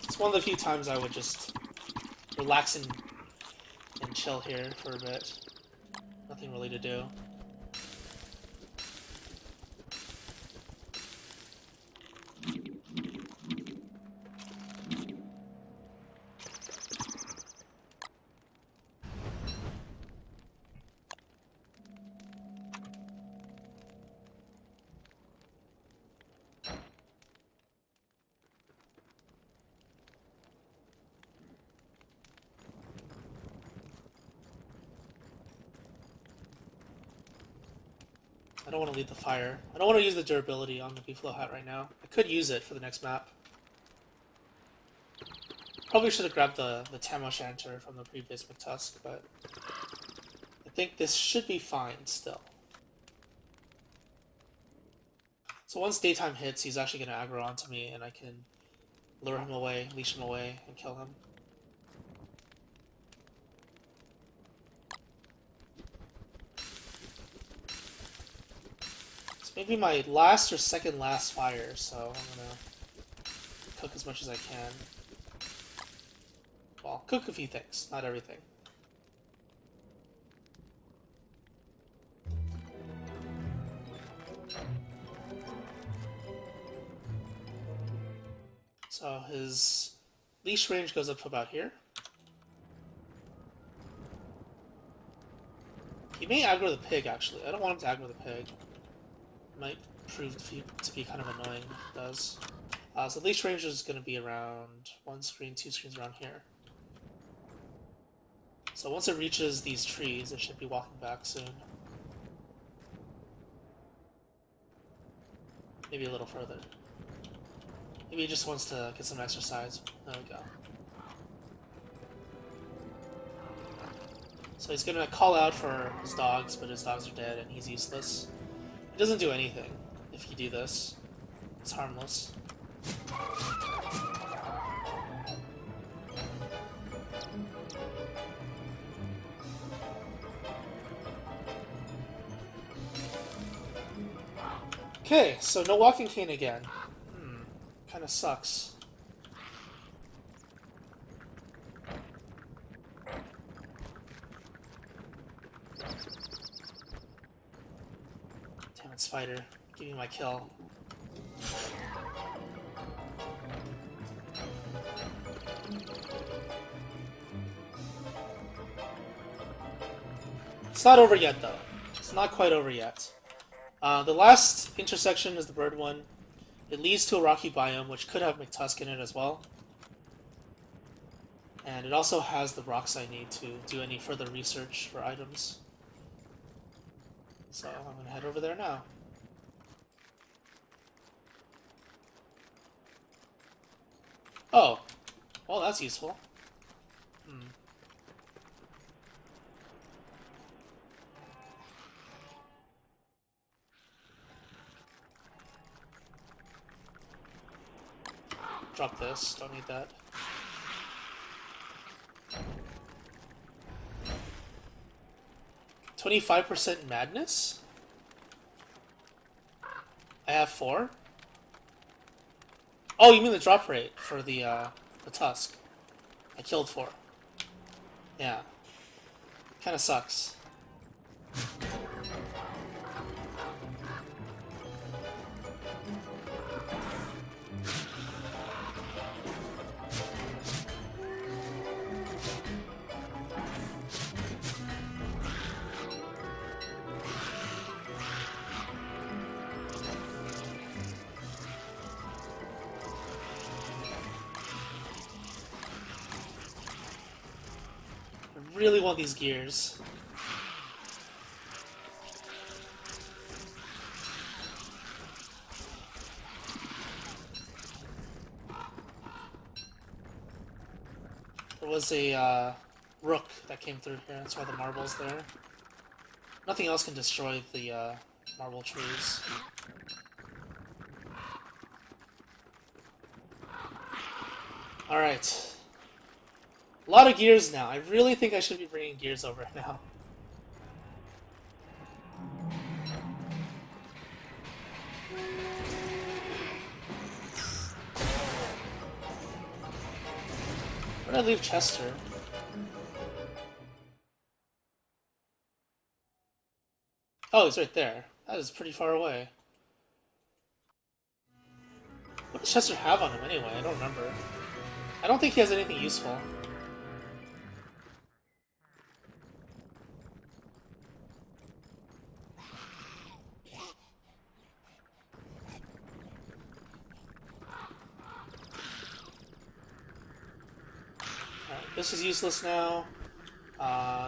It's one of the few times I would just relax and chill here for a bit. Nothing really to do. I don't want to leave the fire. I don't want to use the durability on the Beefalo hat right now. I could use it for the next map. Probably should have grabbed the Tam O'Shanter from the previous MacTusk, but I think this should be fine still. So once daytime hits, he's actually going to aggro onto me, and I can lure him away, leash him away, and kill him. Maybe my last or second last fire, so I'm gonna cook as much as I can. Well, cook a few things, not everything. So his leash range goes up to about here. He may aggro the pig, actually. I don't want him to aggro the pig. Might prove to be kind of annoying if it does. So the leash range is going to be around 1 screen, 2 screens around here. So once it reaches these trees, it should be walking back soon. Maybe a little further. Maybe he just wants to get some exercise. There we go. So he's going to call out for his dogs, but his dogs are dead and he's useless. It doesn't do anything if you do this. It's harmless. Okay, so no walking cane again. Kind of sucks. Damn it, spider. Give me my kill. It's not over yet, though. It's not quite over yet. The last intersection is the bird one. It leads to a rocky biome, which could have MacTusk in it as well. And it also has the rocks I need to do any further research for items. So I'm going to head over there now. Oh. Well, that's useful. Drop this. Don't need that. "25% madness"? I have 4? Oh, you mean the drop rate for the tusk. I killed 4. Yeah. Kinda sucks. I really want these gears. There was a rook that came through here. That's why the marble's there. Nothing else can destroy the marble trees. Alright. A lot of gears now. I really think I should be bringing gears over now. Where did I leave Chester? Oh, he's right there. That is pretty far away. What does Chester have on him anyway? I don't remember. I don't think he has anything useful. Alright, this is useless now.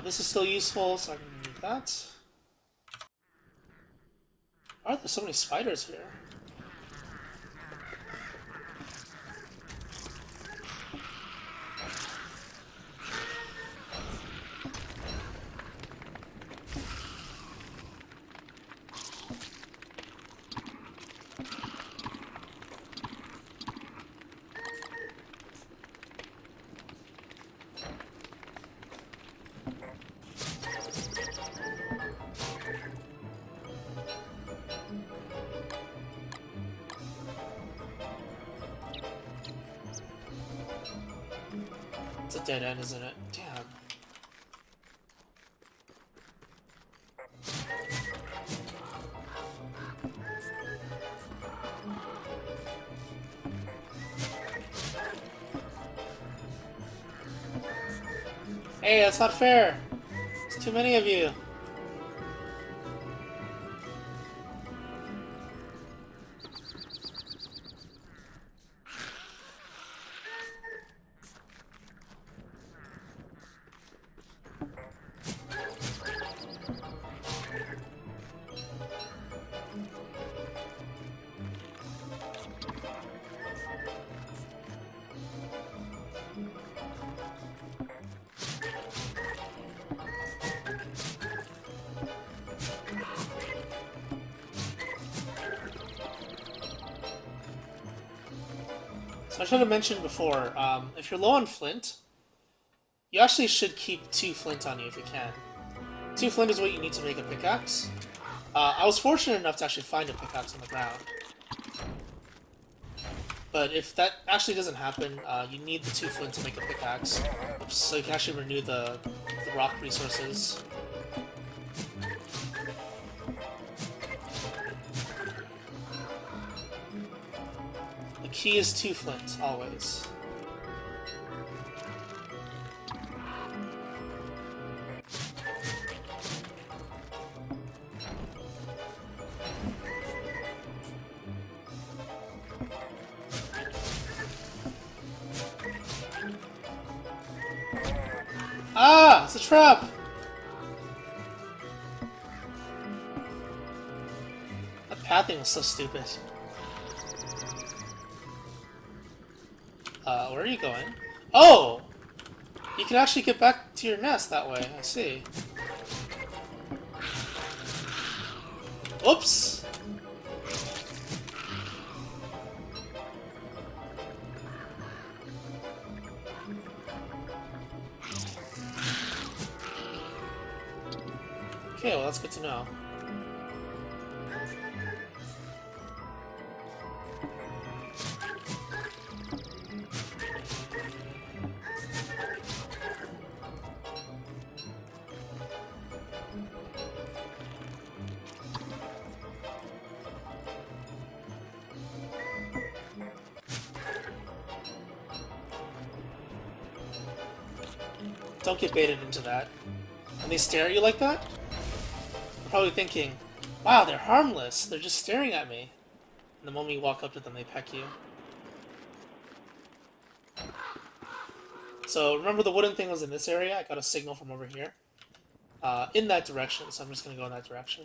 This is still useful, so I can do that. Why are there so many spiders here? It's a dead end, isn't it? Damn. Hey, that's not fair! There's too many of you! So I should have mentioned before, if you're low on flint, you actually should keep 2 flint on you if you can. 2 flint is what you need to make a pickaxe. I was fortunate enough to actually find a pickaxe on the ground. But if that actually doesn't happen, you need the 2 flint to make a pickaxe. Oops, so you can actually renew the rock resources. The key is 2 flint, always. Ah! It's a trap! That pathing was so stupid. Where are you going? Oh! You can actually get back to your nest that way, I see. Oops! Okay, well that's good to know. Don't get baited into that. And they stare at you like that? You're probably thinking, wow, they're harmless. They're just staring at me. And the moment you walk up to them, they peck you. So remember the wooden thing was in this area? I got a signal from over here. In that direction, so I'm just gonna go in that direction.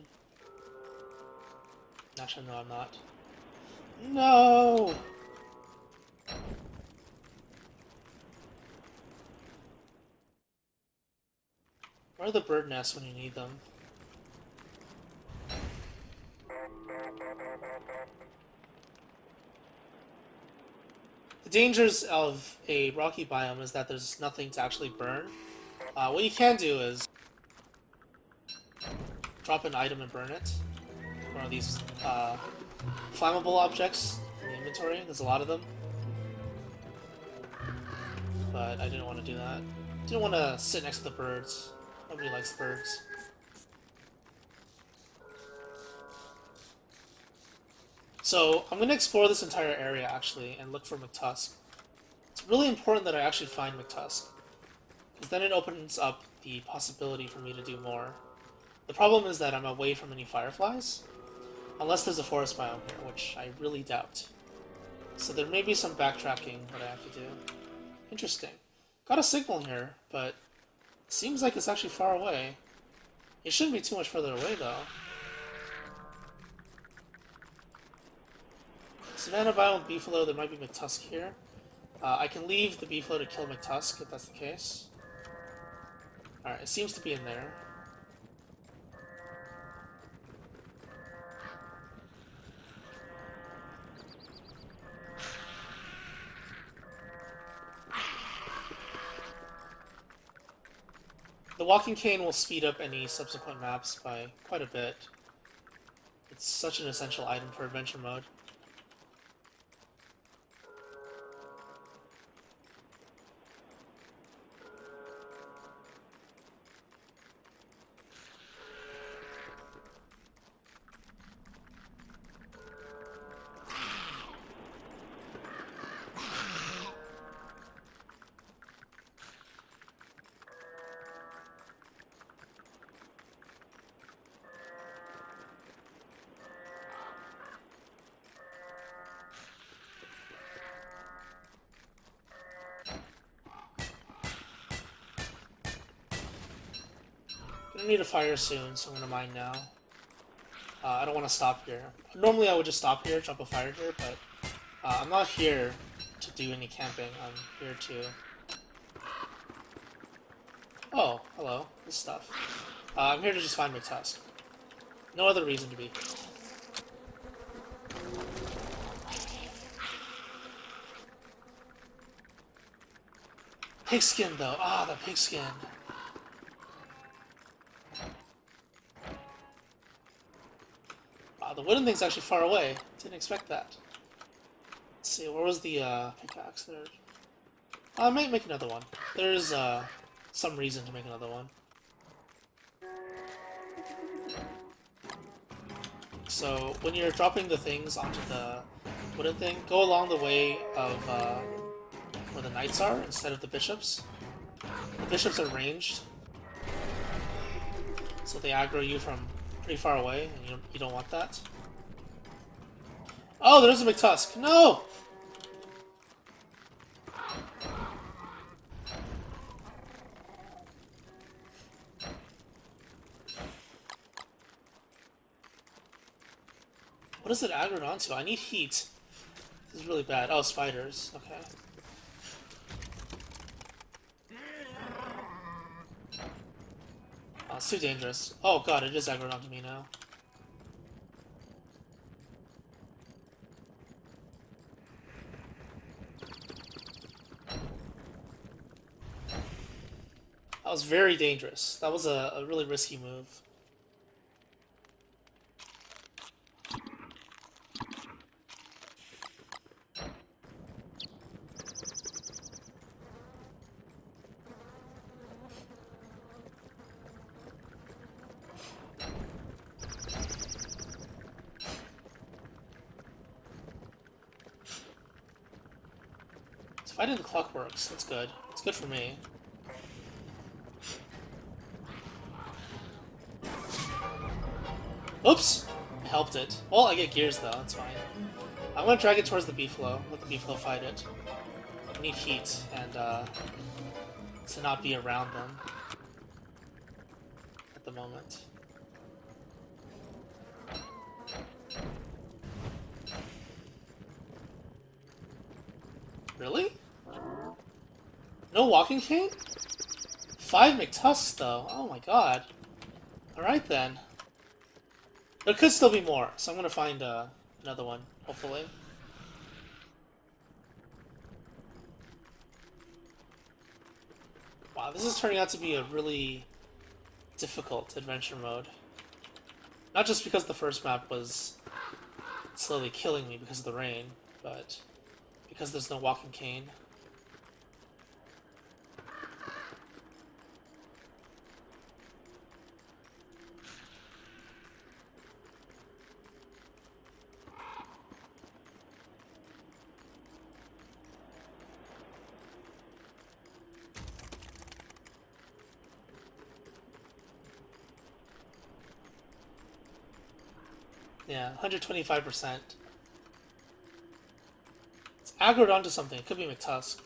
Actually, no, I'm not. No! Where are the bird nests when you need them? The dangers of a rocky biome is that there's nothing to actually burn. What you can do is drop an item and burn it. One of these flammable objects in the inventory. There's a lot of them. But I didn't want to do that. Didn't want to sit next to the birds. Nobody likes birds. So I'm going to explore this entire area actually and look for MacTusk. It's really important that I actually find MacTusk, because then it opens up the possibility for me to do more. The problem is that I'm away from any fireflies, unless there's a forest biome here, which I really doubt. So there may be some backtracking that I have to do. Interesting. Got a signal here, but it seems like it's actually far away. It shouldn't be too much further away, though. Savannah biome beefalo, there might be MacTusk here. I can leave the beefalo to kill MacTusk, if that's the case. Alright, it seems to be in there. The walking cane will speed up any subsequent maps by quite a bit. It's such an essential item for adventure mode. I need a fire soon, so I'm gonna mine now. I don't want to stop here. Normally I would just stop here, jump a fire here, but I'm not here to do any camping. I'm here to... Oh, hello. This stuff. I'm here to just find MacTusk. No other reason to be. Pigskin, though. Ah, the pigskin. Wow, the wooden thing's actually far away. Didn't expect that. Let's see, where was the pickaxe there? I might make another one. There's some reason to make another one. So when you're dropping the things onto the wooden thing, go along the way of where the knights are instead of the bishops. The bishops are ranged, so they aggro you from pretty far away, and you don't want that. Oh, there's a MacTusk! No! What is it aggroed onto? I need heat. This is really bad. Oh, spiders. Okay. Oh, it's too dangerous. Oh god, it is aggroed onto me now. That was very dangerous. That was a really risky move. So fighting the clockworks, that's good. It's good for me. Oops! I helped it. Well, I get gears though, that's fine. I'm gonna drag it towards the beefalo. Let the beefalo fight it. I need heat, and to not be around them at the moment. Really? No walking cane? 5 MacTusks though. Oh my god. Alright then. There could still be more, so I'm gonna find another one, hopefully. Wow, this is turning out to be a really difficult adventure mode. Not just because the first map was slowly killing me because of the rain, but because there's no walking cane. Yeah, 125%. It's aggroed onto something. It could be MacTusk.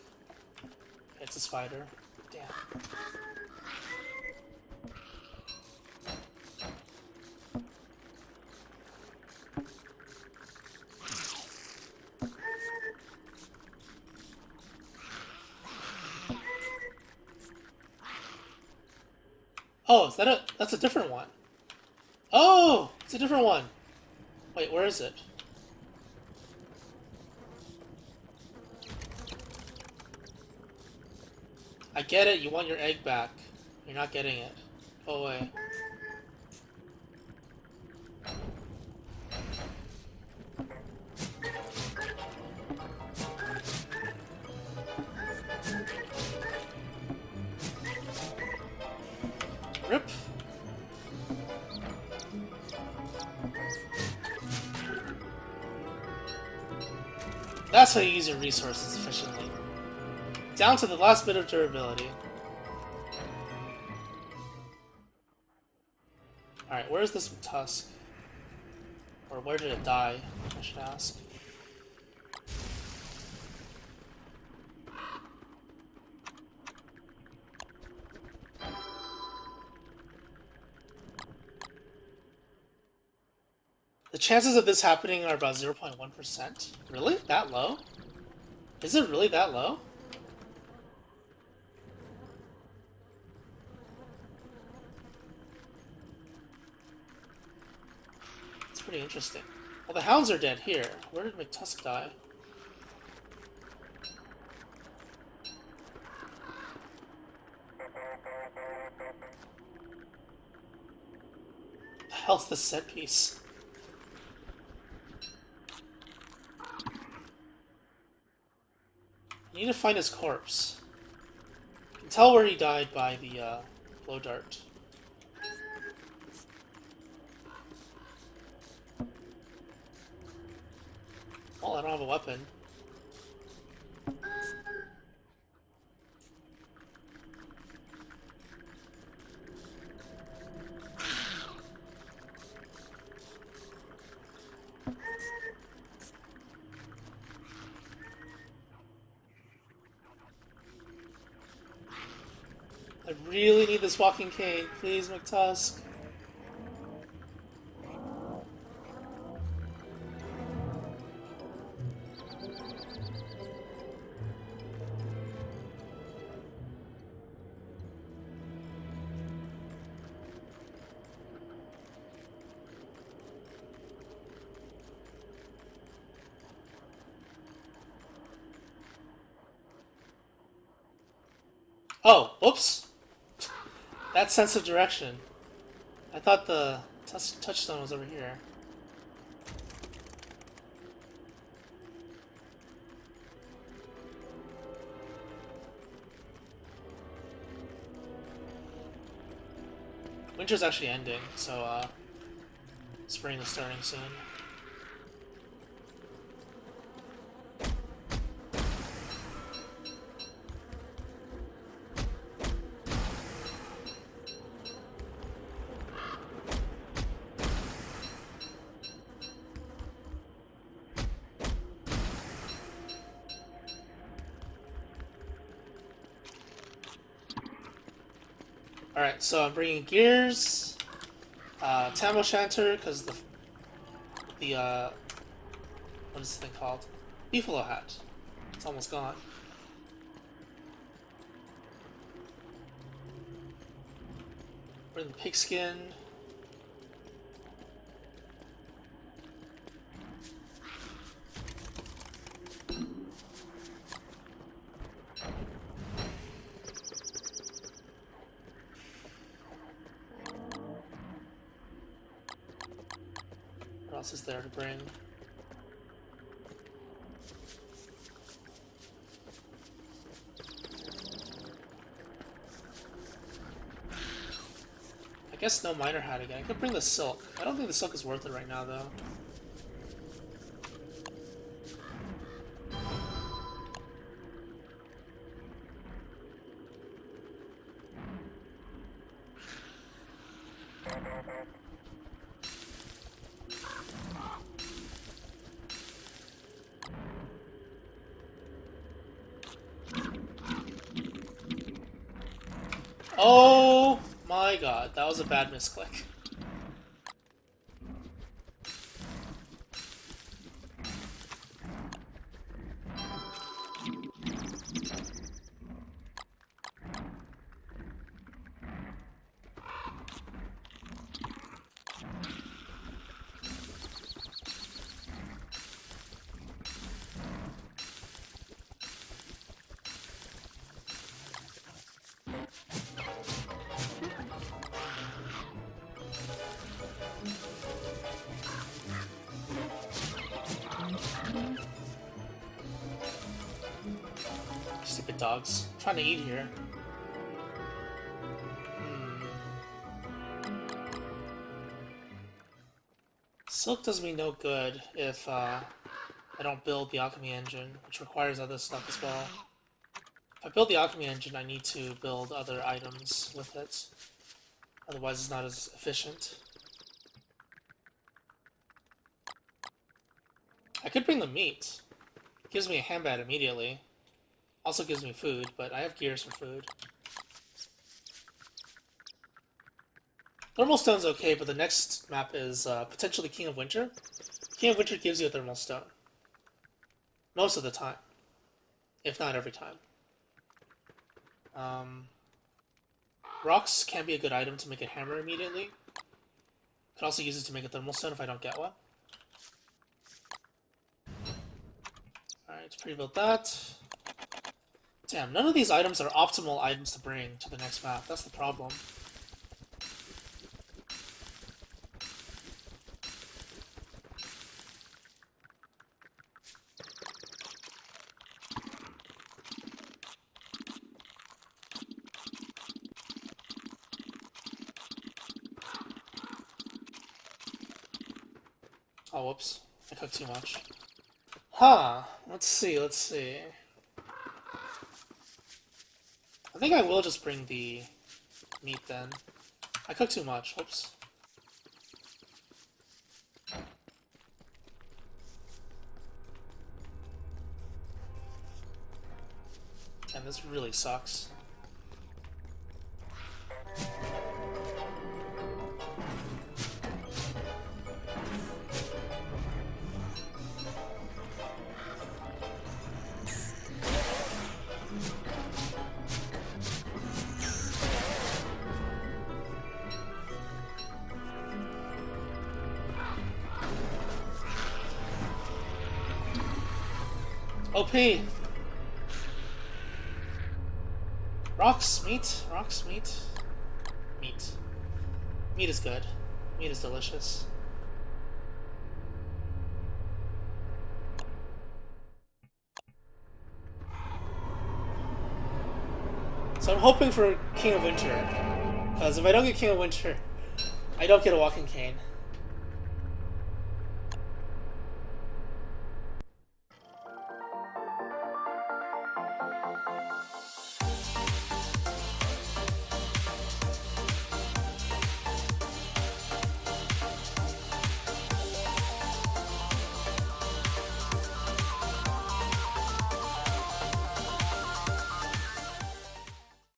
It's a spider. Damn. Oh, is that a... That's a different one. Oh! It's a different one. Wait, where is it? I get it, you want your egg back. You're not getting it. Go away. Rip. That's how you use your resources efficiently. Down to the last bit of durability. Alright, where is this MacTusk? Or where did it die, I should ask. The chances of this happening are about 0.1%. Really? That low? Is it really that low? It's pretty interesting. Well, the hounds are dead here. Where did MacTusk die? The hell's this set piece? You need to find his corpse. You can tell where he died by the blow dart. Well, I don't have a weapon. I really need this walking cane. Please, MacTusk. Oh, whoops. That sense of direction. I thought the touchstone was over here. Winter's actually ending, so spring is starting soon. Alright, so I'm bringing gears, Tam O'Shanter, because the what is this thing called? Beefalo hat. It's almost gone. Bring the pigskin. What else is there to bring? I guess no miner hat again. I could bring the silk. I don't think the silk is worth it right now, though. Oh my god, that was a bad misclick. Stupid dogs. I'm trying to eat here. Silk does me no good if I don't build the alchemy engine, which requires other stuff as well. If I build the alchemy engine, I need to build other items with it. Otherwise, it's not as efficient. I could bring the meat. It gives me a handbat immediately. Also gives me food, but I have gears for food. Thermal Stone's okay, but the next map is potentially King of Winter. King of Winter gives you a Thermal Stone. Most of the time. If not every time. Rocks can be a good item to make a hammer immediately. Could also use it to make a Thermal Stone if I don't get one. Alright, let's pre-build that. Damn, none of these items are optimal items to bring to the next map. That's the problem. Oh, whoops. I cooked too much. Huh. Let's see, let's see. I think I will just bring the meat then. I cooked too much. Whoops. And this really sucks. OP! Rocks, meat, rocks, meat. Meat. Meat is good. Meat is delicious. So I'm hoping for King of Winter. Because if I don't get King of Winter, I don't get a Walking Cane.